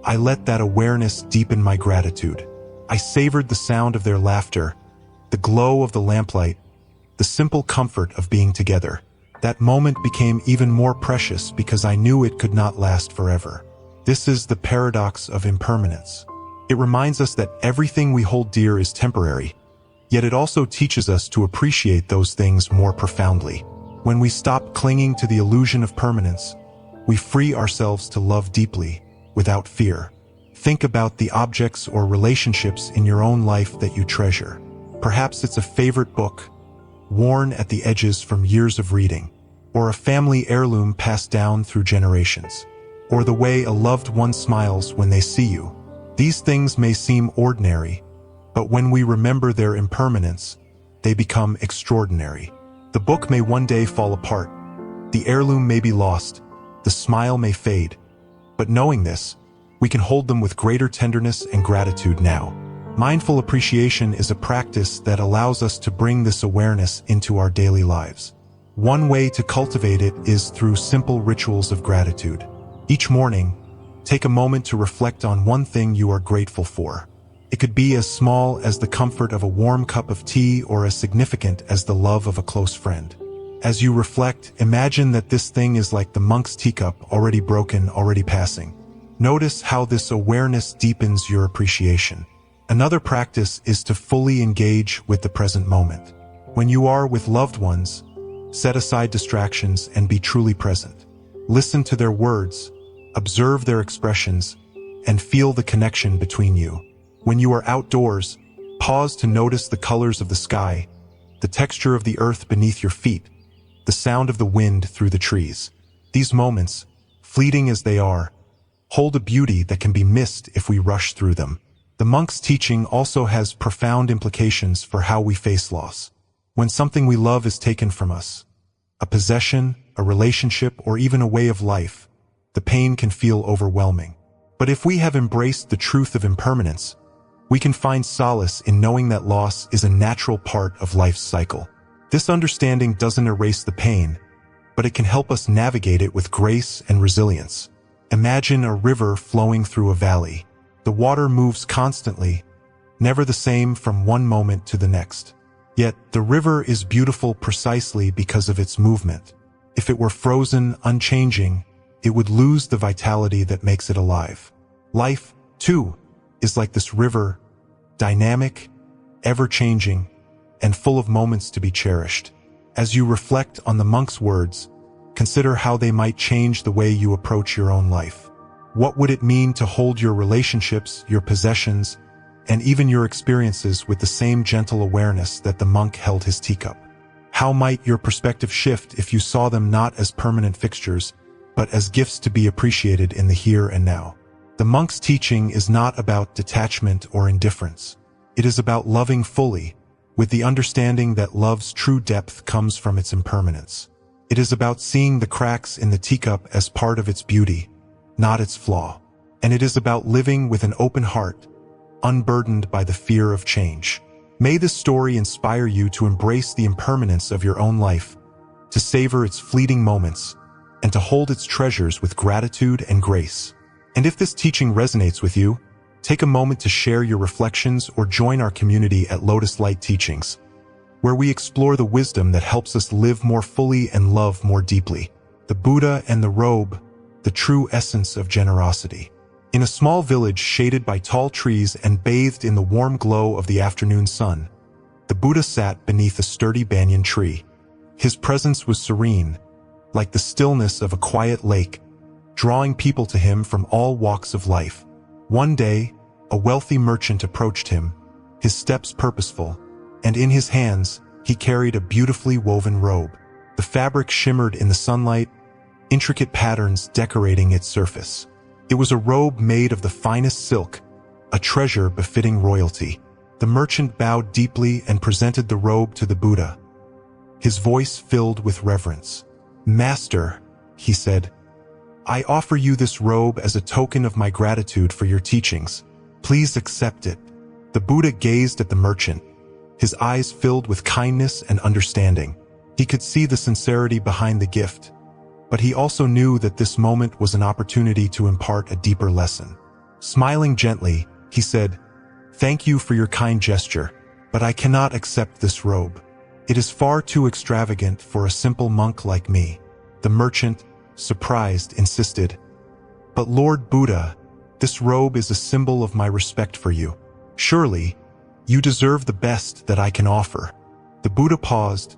I let that awareness deepen my gratitude. I savored the sound of their laughter, the glow of the lamplight, the simple comfort of being together. That moment became even more precious because I knew it could not last forever. This is the paradox of impermanence. It reminds us that everything we hold dear is temporary, yet it also teaches us to appreciate those things more profoundly. When we stop clinging to the illusion of permanence, we free ourselves to love deeply, without fear. Think about the objects or relationships in your own life that you treasure. Perhaps it's a favorite book, worn at the edges from years of reading, or a family heirloom passed down through generations, or the way a loved one smiles when they see you. These things may seem ordinary, but when we remember their impermanence, they become extraordinary. The book may one day fall apart, the heirloom may be lost, the smile may fade, but knowing this, we can hold them with greater tenderness and gratitude now. Mindful appreciation is a practice that allows us to bring this awareness into our daily lives. One way to cultivate it is through simple rituals of gratitude. Each morning, take a moment to reflect on one thing you are grateful for. It could be as small as the comfort of a warm cup of tea or as significant as the love of a close friend. As you reflect, imagine that this thing is like the monk's teacup, already broken, already passing. Notice how this awareness deepens your appreciation. Another practice is to fully engage with the present moment. When you are with loved ones, set aside distractions and be truly present. Listen to their words, observe their expressions, and feel the connection between you. When you are outdoors, pause to notice the colors of the sky, the texture of the earth beneath your feet, the sound of the wind through the trees. These moments, fleeting as they are, hold a beauty that can be missed if we rush through them. The monk's teaching also has profound implications for how we face loss. When something we love is taken from us, a possession, a relationship, or even a way of life, the pain can feel overwhelming. But if we have embraced the truth of impermanence, we can find solace in knowing that loss is a natural part of life's cycle. This understanding doesn't erase the pain, but it can help us navigate it with grace and resilience. Imagine a river flowing through a valley. The water moves constantly, never the same from one moment to the next. Yet, the river is beautiful precisely because of its movement. If it were frozen, unchanging, it would lose the vitality that makes it alive. Life, too, is like this river, dynamic, ever-changing, and full of moments to be cherished. As you reflect on the monk's words, consider how they might change the way you approach your own life. What would it mean to hold your relationships, your possessions, and even your experiences with the same gentle awareness that the monk held his teacup? How might your perspective shift if you saw them not as permanent fixtures, but as gifts to be appreciated in the here and now? The monk's teaching is not about detachment or indifference. It is about loving fully, with the understanding that love's true depth comes from its impermanence. It is about seeing the cracks in the teacup as part of its beauty, not its flaw. And it is about living with an open heart, unburdened by the fear of change. May this story inspire you to embrace the impermanence of your own life, to savor its fleeting moments, and to hold its treasures with gratitude and grace. And if this teaching resonates with you, take a moment to share your reflections or join our community at Lotus Light Teachings, where we explore the wisdom that helps us live more fully and love more deeply. The Buddha and the Robe, the true essence of generosity. In a small village shaded by tall trees and bathed in the warm glow of the afternoon sun, the Buddha sat beneath a sturdy banyan tree. His presence was serene, like the stillness of a quiet lake, drawing people to him from all walks of life. One day, a wealthy merchant approached him, his steps purposeful, and in his hands, he carried a beautifully woven robe. The fabric shimmered in the sunlight, intricate patterns decorating its surface. It was a robe made of the finest silk, a treasure befitting royalty. The merchant bowed deeply and presented the robe to the Buddha, his voice filled with reverence. "Master," he said, "I offer you this robe as a token of my gratitude for your teachings. Please accept it." The Buddha gazed at the merchant, his eyes filled with kindness and understanding. He could see the sincerity behind the gift, but he also knew that this moment was an opportunity to impart a deeper lesson. Smiling gently, he said, "Thank you for your kind gesture, but I cannot accept this robe. It is far too extravagant for a simple monk like me." The merchant, surprised, insisted, "But Lord Buddha, this robe is a symbol of my respect for you. Surely, you deserve the best that I can offer." The Buddha paused,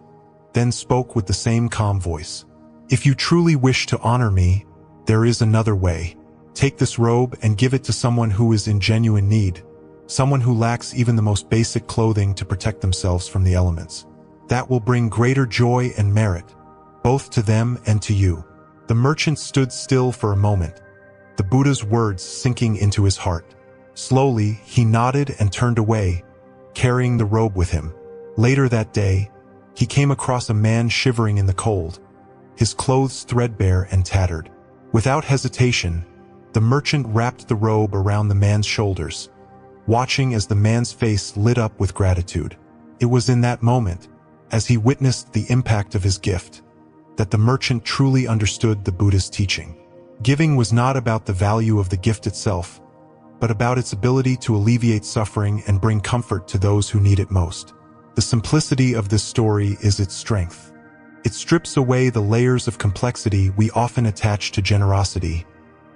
then spoke with the same calm voice. "If you truly wish to honor me, there is another way. Take this robe and give it to someone who is in genuine need, someone who lacks even the most basic clothing to protect themselves from the elements. That will bring greater joy and merit, both to them and to you." The merchant stood still for a moment, the Buddha's words sinking into his heart. Slowly, he nodded and turned away, carrying the robe with him. Later that day, he came across a man shivering in the cold, his clothes threadbare and tattered. Without hesitation, the merchant wrapped the robe around the man's shoulders, watching as the man's face lit up with gratitude. It was in that moment, as he witnessed the impact of his gift, that the merchant truly understood the Buddha's teaching. Giving was not about the value of the gift itself, but about its ability to alleviate suffering and bring comfort to those who need it most. The simplicity of this story is its strength. It strips away the layers of complexity we often attach to generosity,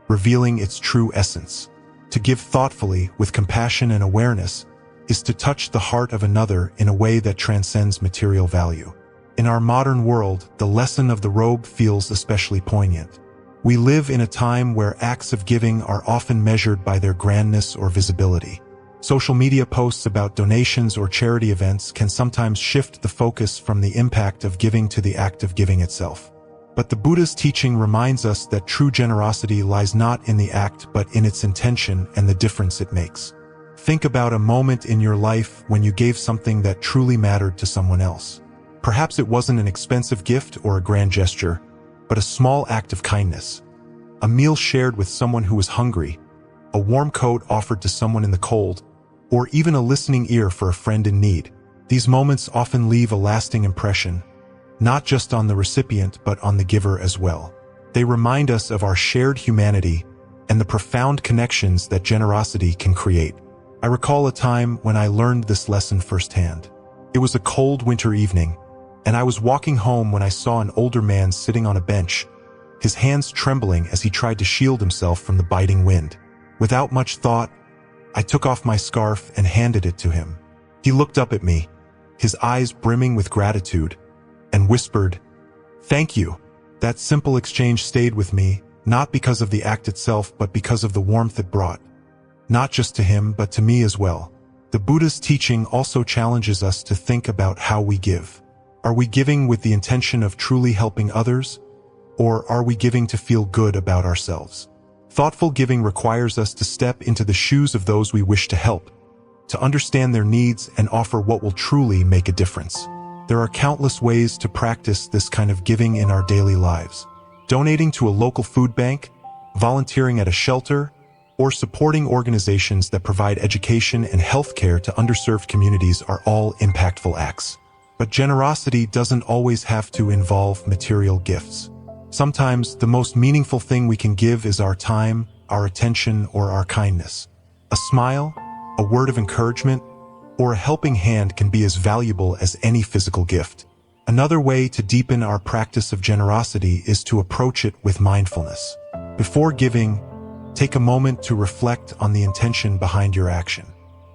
revealing its true essence. To give thoughtfully, with compassion and awareness, is to touch the heart of another in a way that transcends material value. In our modern world, the lesson of the robe feels especially poignant. We live in a time where acts of giving are often measured by their grandness or visibility. Social media posts about donations or charity events can sometimes shift the focus from the impact of giving to the act of giving itself. But the Buddha's teaching reminds us that true generosity lies not in the act but in its intention and the difference it makes. Think about a moment in your life when you gave something that truly mattered to someone else. Perhaps it wasn't an expensive gift or a grand gesture, but a small act of kindness. A meal shared with someone who was hungry, a warm coat offered to someone in the cold, or even a listening ear for a friend in need. These moments often leave a lasting impression, not just on the recipient but on the giver as well. They remind us of our shared humanity and the profound connections that generosity can create. I recall a time when I learned this lesson firsthand. It was a cold winter evening, and I was walking home when I saw an older man sitting on a bench, his hands trembling as he tried to shield himself from the biting wind. Without much thought, I took off my scarf and handed it to him. He looked up at me, his eyes brimming with gratitude, and whispered, "Thank you." That simple exchange stayed with me, not because of the act itself but because of the warmth it brought. Not just to him but to me as well. The Buddha's teaching also challenges us to think about how we give. Are we giving with the intention of truly helping others? Or are we giving to feel good about ourselves? Thoughtful giving requires us to step into the shoes of those we wish to help, to understand their needs and offer what will truly make a difference. There are countless ways to practice this kind of giving in our daily lives. Donating to a local food bank, volunteering at a shelter, or supporting organizations that provide education and healthcare to underserved communities are all impactful acts. But generosity doesn't always have to involve material gifts. Sometimes the most meaningful thing we can give is our time, our attention, or our kindness. A smile, a word of encouragement, or a helping hand can be as valuable as any physical gift. Another way to deepen our practice of generosity is to approach it with mindfulness. Before giving, take a moment to reflect on the intention behind your action.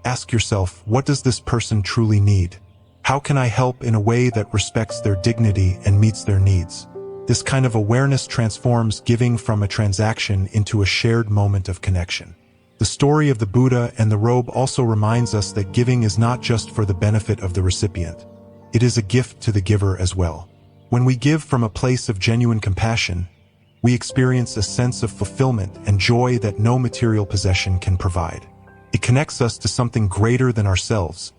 Ask yourself, what does this person truly need? How can I help in a way that respects their dignity and meets their needs? This kind of awareness transforms giving from a transaction into a shared moment of connection. The story of the Buddha and the robe also reminds us that giving is not just for the benefit of the recipient. It is a gift to the giver as well. When we give from a place of genuine compassion, we experience a sense of fulfillment and joy that no material possession can provide. It connects us to something greater than ourselves,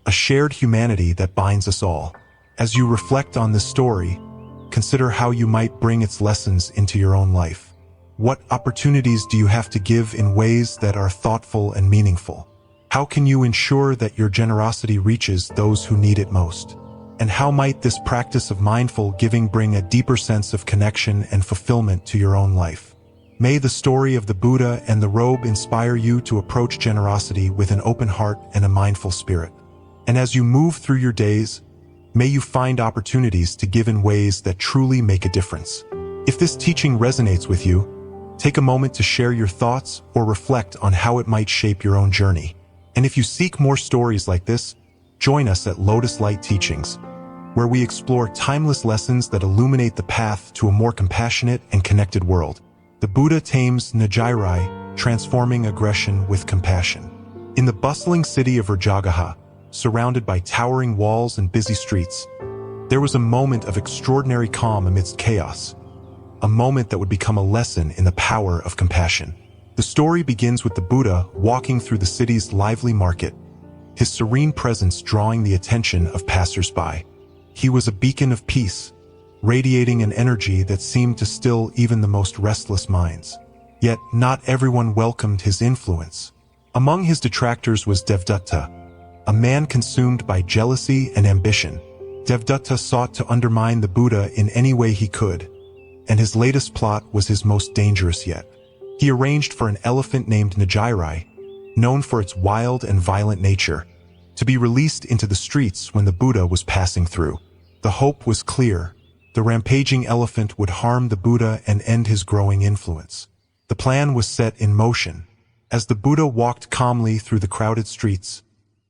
a shared humanity that binds us all. As you reflect on this story, consider how you might bring its lessons into your own life. What opportunities do you have to give in ways that are thoughtful and meaningful? How can you ensure that your generosity reaches those who need it most? And how might this practice of mindful giving bring a deeper sense of connection and fulfillment to your own life? May the story of the Buddha and the robe inspire you to approach generosity with an open heart and a mindful spirit. And as you move through your days, may you find opportunities to give in ways that truly make a difference. If this teaching resonates with you, take a moment to share your thoughts or reflect on how it might shape your own journey. And if you seek more stories like this, join us at Lotus Light Teachings, where we explore timeless lessons that illuminate the path to a more compassionate and connected world. The Buddha Tames Nagiri, transforming aggression with compassion. In the bustling city of Rajagaha, surrounded by towering walls and busy streets, there was a moment of extraordinary calm amidst chaos, a moment that would become a lesson in the power of compassion. The story begins with the Buddha walking through the city's lively market, his serene presence drawing the attention of passers-by. He was a beacon of peace, radiating an energy that seemed to still even the most restless minds. Yet not everyone welcomed his influence. Among his detractors was Devdatta, a man consumed by jealousy and ambition. Devdatta sought to undermine the Buddha in any way he could, and his latest plot was his most dangerous yet. He arranged for an elephant named Nagiri, known for its wild and violent nature, to be released into the streets when the Buddha was passing through. The hope was clear. The rampaging elephant would harm the Buddha and end his growing influence. The plan was set in motion. As the Buddha walked calmly through the crowded streets,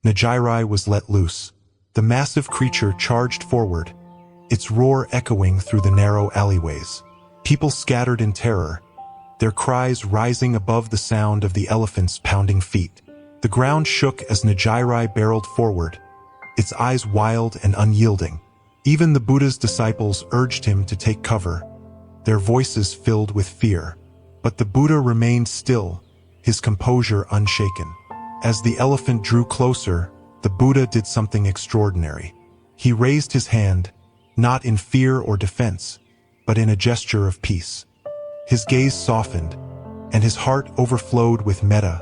Nagiri was let loose. The massive creature charged forward, its roar echoing through the narrow alleyways. People scattered in terror, their cries rising above the sound of the elephant's pounding feet. The ground shook as Nagiri barreled forward, its eyes wild and unyielding. Even the Buddha's disciples urged him to take cover, their voices filled with fear. But the Buddha remained still, his composure unshaken. As the elephant drew closer, the Buddha did something extraordinary. He raised his hand, not in fear or defense, but in a gesture of peace. His gaze softened, and his heart overflowed with metta,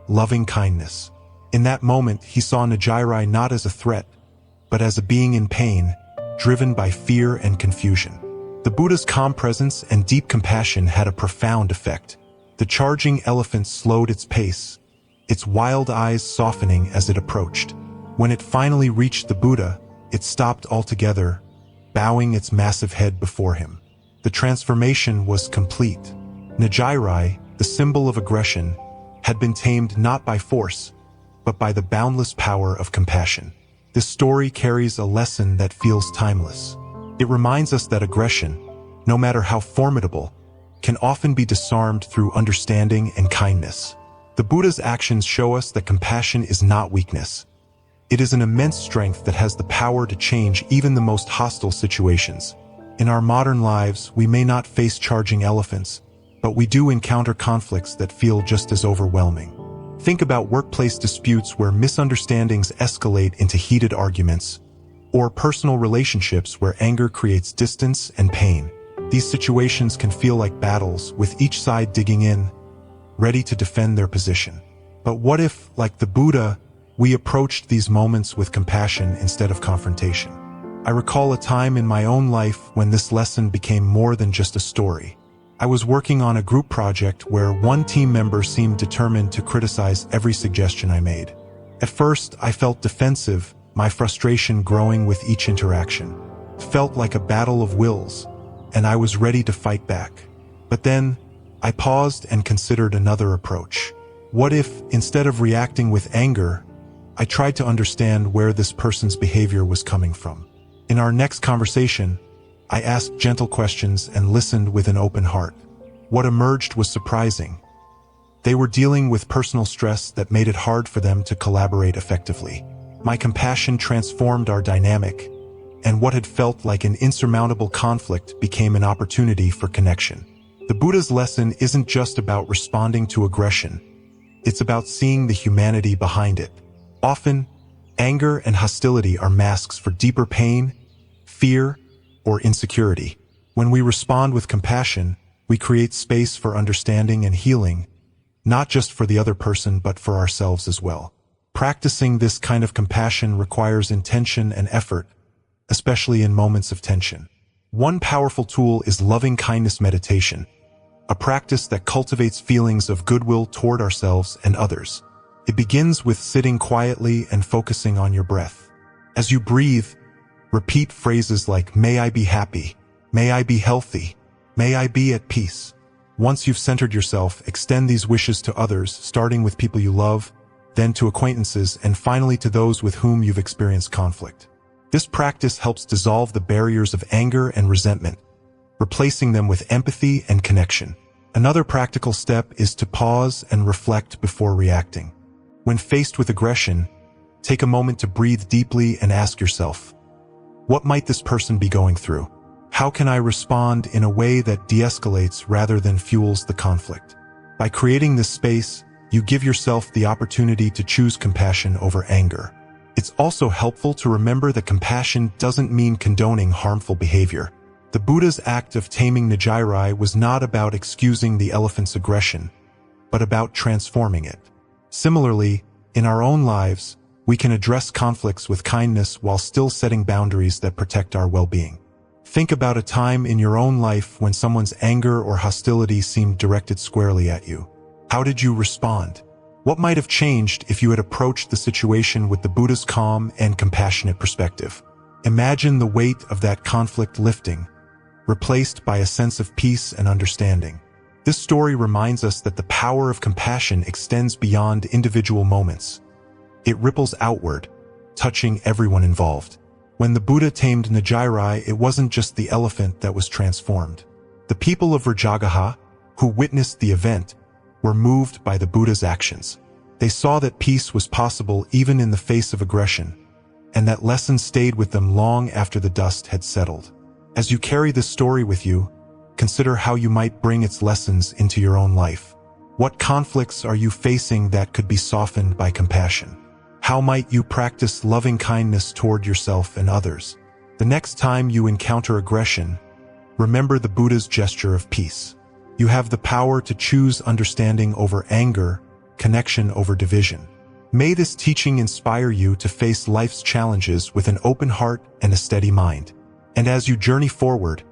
loving kindness. In that moment, he saw Nagiri not as a threat, but as a being in pain, driven by fear and confusion. The Buddha's calm presence and deep compassion had a profound effect. The charging elephant slowed its pace, its wild eyes softening as it approached. When it finally reached the Buddha, it stopped altogether, bowing its massive head before him. The transformation was complete. Nagiri, the symbol of aggression, had been tamed not by force, but by the boundless power of compassion. This story carries a lesson that feels timeless. It reminds us that aggression, no matter how formidable, can often be disarmed through understanding and kindness. The Buddha's actions show us that compassion is not weakness. It is an immense strength that has the power to change even the most hostile situations. In our modern lives, we may not face charging elephants, but we do encounter conflicts that feel just as overwhelming. Think about workplace disputes where misunderstandings escalate into heated arguments, or personal relationships where anger creates distance and pain. These situations can feel like battles, with each side digging in, ready to defend their position. But what if, like the Buddha, we approached these moments with compassion instead of confrontation? I recall a time in my own life when this lesson became more than just a story. I was working on a group project where one team member seemed determined to criticize every suggestion I made. At first, I felt defensive, my frustration growing with each interaction. It felt like a battle of wills, and I was ready to fight back. But then, I paused and considered another approach. What if, instead of reacting with anger, I tried to understand where this person's behavior was coming from? In our next conversation, I asked gentle questions and listened with an open heart. What emerged was surprising. They were dealing with personal stress that made it hard for them to collaborate effectively. My compassion transformed our dynamic, and what had felt like an insurmountable conflict became an opportunity for connection. The Buddha's lesson isn't just about responding to aggression. It's about seeing the humanity behind it. Often, anger and hostility are masks for deeper pain, fear, or insecurity. When we respond with compassion, we create space for understanding and healing, not just for the other person but for ourselves as well. Practicing this kind of compassion requires intention and effort, especially in moments of tension. One powerful tool is loving kindness meditation, a practice that cultivates feelings of goodwill toward ourselves and others. It begins with sitting quietly and focusing on your breath. As you breathe, repeat phrases like, "May I be happy," "May I be healthy," "May I be at peace." Once you've centered yourself, extend these wishes to others, starting with people you love, then to acquaintances, and finally to those with whom you've experienced conflict. This practice helps dissolve the barriers of anger and resentment, replacing them with empathy and connection. Another practical step is to pause and reflect before reacting. When faced with aggression, take a moment to breathe deeply and ask yourself, what might this person be going through? How can I respond in a way that de-escalates rather than fuels the conflict? By creating this space, you give yourself the opportunity to choose compassion over anger. It's also helpful to remember that compassion doesn't mean condoning harmful behavior. The Buddha's act of taming Nagiri was not about excusing the elephant's aggression, but about transforming it. Similarly, in our own lives, we can address conflicts with kindness while still setting boundaries that protect our well-being. Think about a time in your own life when someone's anger or hostility seemed directed squarely at you. How did you respond? What might have changed if you had approached the situation with the Buddha's calm and compassionate perspective? Imagine the weight of that conflict lifting, replaced by a sense of peace and understanding. This story reminds us that the power of compassion extends beyond individual moments. It ripples outward, touching everyone involved. When the Buddha tamed Nagiri, it wasn't just the elephant that was transformed. The people of Rajagaha, who witnessed the event, were moved by the Buddha's actions. They saw that peace was possible even in the face of aggression, and that lesson stayed with them long after the dust had settled. As you carry this story with you, consider how you might bring its lessons into your own life. What conflicts are you facing that could be softened by compassion? How might you practice loving kindness toward yourself and others? The next time you encounter aggression, remember the Buddha's gesture of peace. You have the power to choose understanding over anger, connection over division. May this teaching inspire you to face life's challenges with an open heart and a steady mind. And as you journey forward,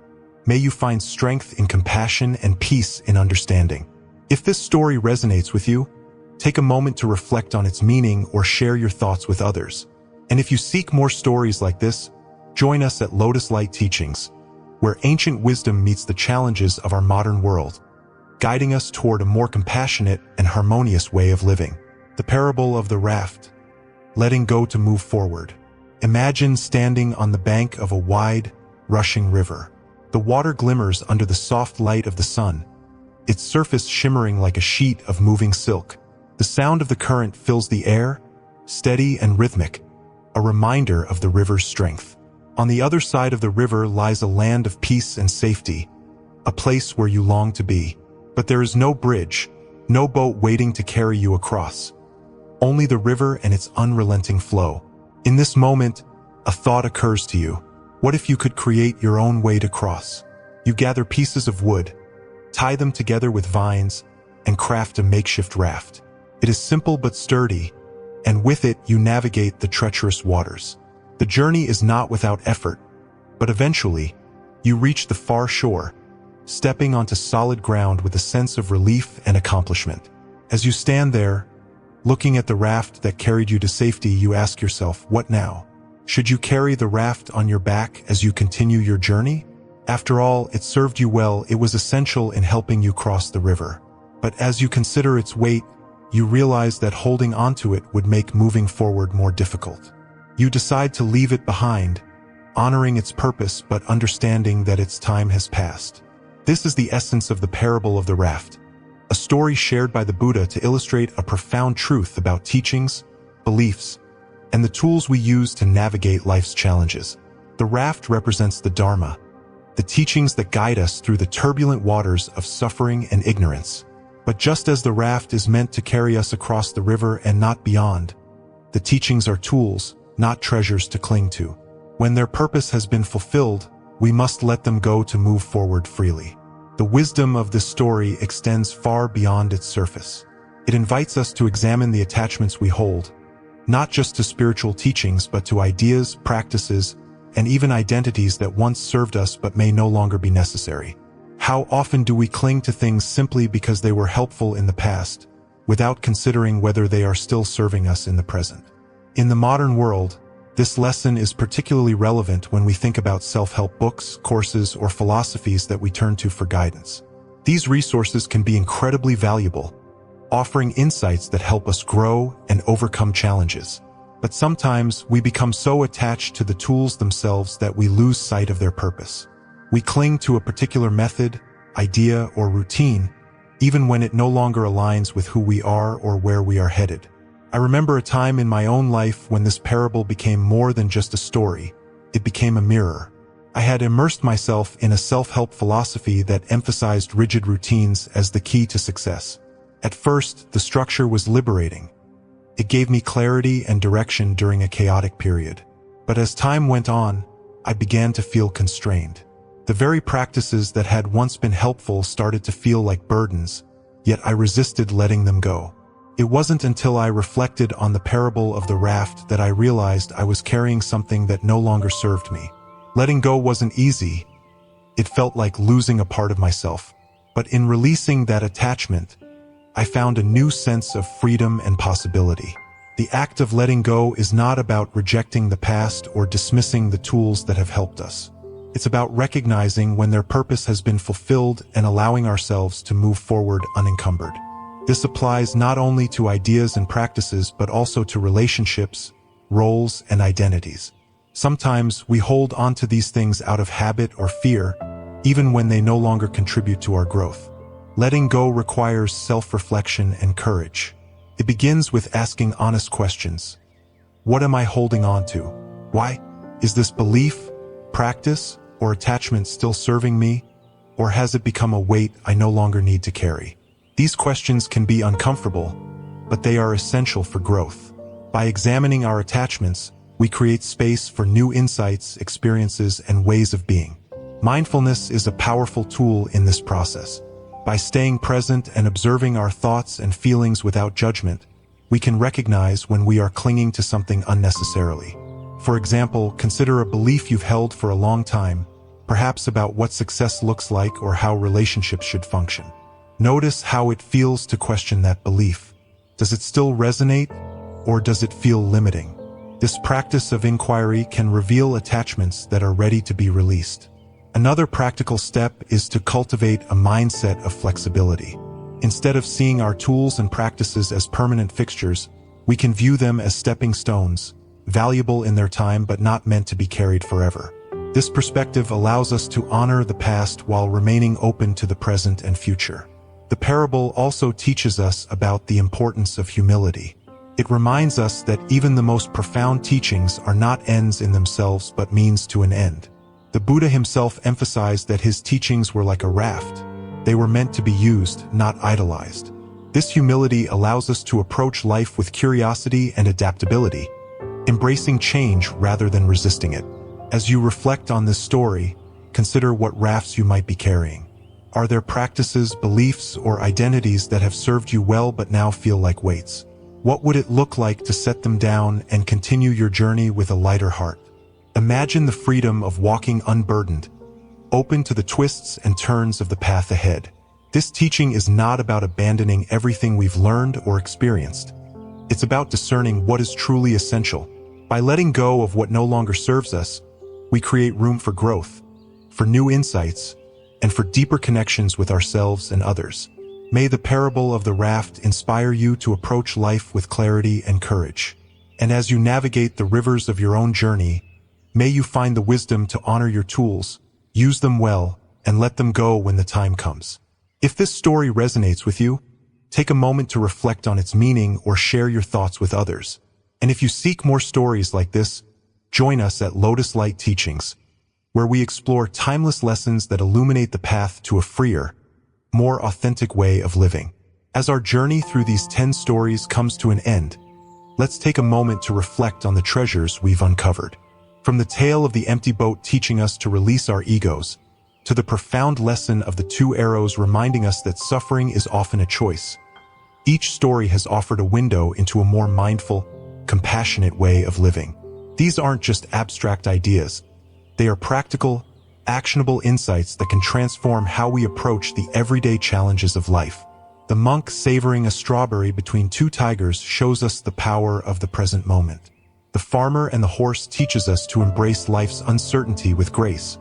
may you find strength in compassion and peace in understanding. If this story resonates with you, take a moment to reflect on its meaning or share your thoughts with others. And if you seek more stories like this, join us at Lotus Light Teachings, where ancient wisdom meets the challenges of our modern world, guiding us toward a more compassionate and harmonious way of living. The parable of the raft, letting go to move forward. Imagine standing on the bank of a wide, rushing river. The water glimmers under the soft light of the sun, its surface shimmering like a sheet of moving silk. The sound of the current fills the air, steady and rhythmic, a reminder of the river's strength. On the other side of the river lies a land of peace and safety, a place where you long to be. But there is no bridge, no boat waiting to carry you across. Only the river and its unrelenting flow. In this moment, A thought occurs to you. What if you could create your own way to cross? You gather pieces of wood, tie them together with vines, and craft a makeshift raft. It is simple but sturdy, and with it you navigate the treacherous waters. The journey is not without effort, but eventually, you reach the far shore, stepping onto solid ground with a sense of relief and accomplishment. As you stand there, looking at the raft that carried you to safety, you ask yourself, what now? Should you carry the raft on your back as you continue your journey? After all, it served you well, it was essential in helping you cross the river. But as you consider its weight, you realize that holding onto it would make moving forward more difficult. You decide to leave it behind, honoring its purpose but understanding that its time has passed. This is the essence of the parable of the raft, a story shared by the Buddha to illustrate a profound truth about teachings, beliefs, and the tools we use to navigate life's challenges. The raft represents the Dharma, the teachings that guide us through the turbulent waters of suffering and ignorance. But just as the raft is meant to carry us across the river and not beyond, the teachings are tools, not treasures to cling to. When their purpose has been fulfilled, we must let them go to move forward freely. The wisdom of this story extends far beyond its surface. It invites us to examine the attachments we hold, not just to spiritual teachings but to ideas, practices, and even identities that once served us but may no longer be necessary. How often do we cling to things simply because they were helpful in the past, without considering whether they are still serving us in the present? In the modern world, this lesson is particularly relevant when we think about self-help books, courses, or philosophies that we turn to for guidance. These resources can be incredibly valuable, offering insights that help us grow and overcome challenges. But sometimes we become so attached to the tools themselves that we lose sight of their purpose. We cling to a particular method, idea, or routine, even when it no longer aligns with who we are or where we are headed. I remember a time in my own life when this parable became more than just a story. It became a mirror. I had immersed myself in a self-help philosophy that emphasized rigid routines as the key to success. At first, the structure was liberating. It gave me clarity and direction during a chaotic period. But as time went on, I began to feel constrained. The very practices that had once been helpful started to feel like burdens, yet I resisted letting them go. It wasn't until I reflected on the parable of the raft that I realized I was carrying something that no longer served me. Letting go wasn't easy. It felt like losing a part of myself. But in releasing that attachment, I found a new sense of freedom and possibility. The act of letting go is not about rejecting the past or dismissing the tools that have helped us. It's about recognizing when their purpose has been fulfilled and allowing ourselves to move forward unencumbered. This applies not only to ideas and practices but also to relationships, roles, and identities. Sometimes we hold on to these things out of habit or fear, even when they no longer contribute to our growth. Letting go requires self-reflection and courage. It begins with asking honest questions. What am I holding on to? Why? Is this belief, practice, or attachment still serving me? Or has it become a weight I no longer need to carry? These questions can be uncomfortable, but they are essential for growth. By examining our attachments, we create space for new insights, experiences, and ways of being. Mindfulness is a powerful tool in this process. By staying present and observing our thoughts and feelings without judgment, we can recognize when we are clinging to something unnecessarily. For example, consider a belief you've held for a long time, perhaps about what success looks like or how relationships should function. Notice how it feels to question that belief. Does it still resonate, or does it feel limiting? This practice of inquiry can reveal attachments that are ready to be released. Another practical step is to cultivate a mindset of flexibility. Instead of seeing our tools and practices as permanent fixtures, we can view them as stepping stones, valuable in their time but not meant to be carried forever. This perspective allows us to honor the past while remaining open to the present and future. The parable also teaches us about the importance of humility. It reminds us that even the most profound teachings are not ends in themselves but means to an end. The Buddha himself emphasized that his teachings were like a raft. They were meant to be used, not idolized. This humility allows us to approach life with curiosity and adaptability, embracing change rather than resisting it. As you reflect on this story, consider what rafts you might be carrying. Are there practices, beliefs, or identities that have served you well but now feel like weights? What would it look like to set them down and continue your journey with a lighter heart? Imagine the freedom of walking unburdened, open to the twists and turns of the path ahead. This teaching is not about abandoning everything we've learned or experienced. It's about discerning what is truly essential. By letting go of what no longer serves us, we create room for growth, for new insights, and for deeper connections with ourselves and others. May the parable of the raft inspire you to approach life with clarity and courage. And as you navigate the rivers of your own journey, may you find the wisdom to honor your tools, use them well, and let them go when the time comes. If this story resonates with you, take a moment to reflect on its meaning or share your thoughts with others. And if you seek more stories like this, join us at Lotus Light Teachings, where we explore timeless lessons that illuminate the path to a freer, more authentic way of living. As our journey through these 10 stories comes to an end, let's take a moment to reflect on the treasures we've uncovered. From the tale of the empty boat teaching us to release our egos, to the profound lesson of the two arrows reminding us that suffering is often a choice, each story has offered a window into a more mindful, compassionate way of living. These aren't just abstract ideas. They are practical, actionable insights that can transform how we approach the everyday challenges of life. The monk savoring a strawberry between two tigers shows us the power of the present moment. The farmer and the horse teaches us to embrace life's uncertainty with grace,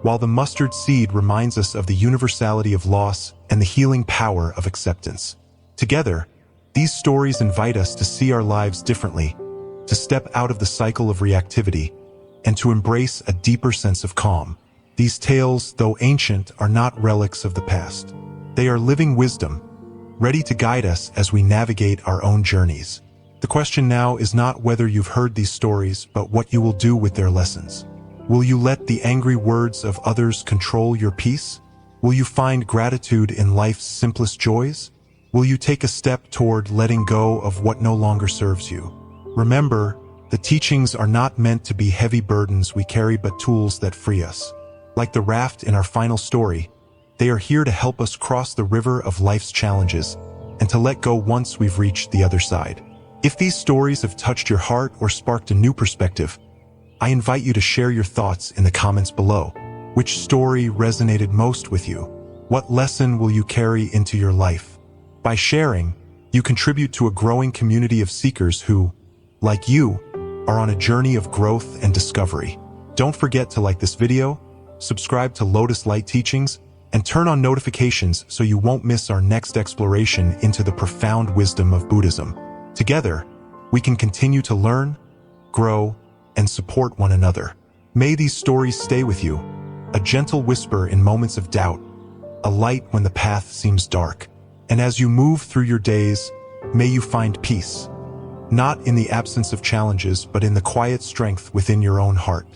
while the mustard seed reminds us of the universality of loss and the healing power of acceptance. Together, these stories invite us to see our lives differently, to step out of the cycle of reactivity, and to embrace a deeper sense of calm. These tales, though ancient, are not relics of the past. They are living wisdom, ready to guide us as we navigate our own journeys. The question now is not whether you've heard these stories, but what you will do with their lessons. Will you let the angry words of others control your peace? Will you find gratitude in life's simplest joys? Will you take a step toward letting go of what no longer serves you? Remember, the teachings are not meant to be heavy burdens we carry but tools that free us. Like the raft in our final story, they are here to help us cross the river of life's challenges and to let go once we've reached the other side. If these stories have touched your heart or sparked a new perspective, I invite you to share your thoughts in the comments below. Which story resonated most with you? What lesson will you carry into your life? By sharing, you contribute to a growing community of seekers who, like you, are on a journey of growth and discovery. Don't forget to like this video, subscribe to Lotus Light Teachings, and turn on notifications so you won't miss our next exploration into the profound wisdom of Buddhism. Together, we can continue to learn, grow, and support one another. May these stories stay with you, a gentle whisper in moments of doubt, a light when the path seems dark. And as you move through your days, may you find peace, not in the absence of challenges, but in the quiet strength within your own heart.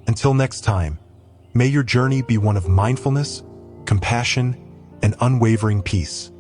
Until next time, may your journey be one of mindfulness, compassion, and unwavering peace.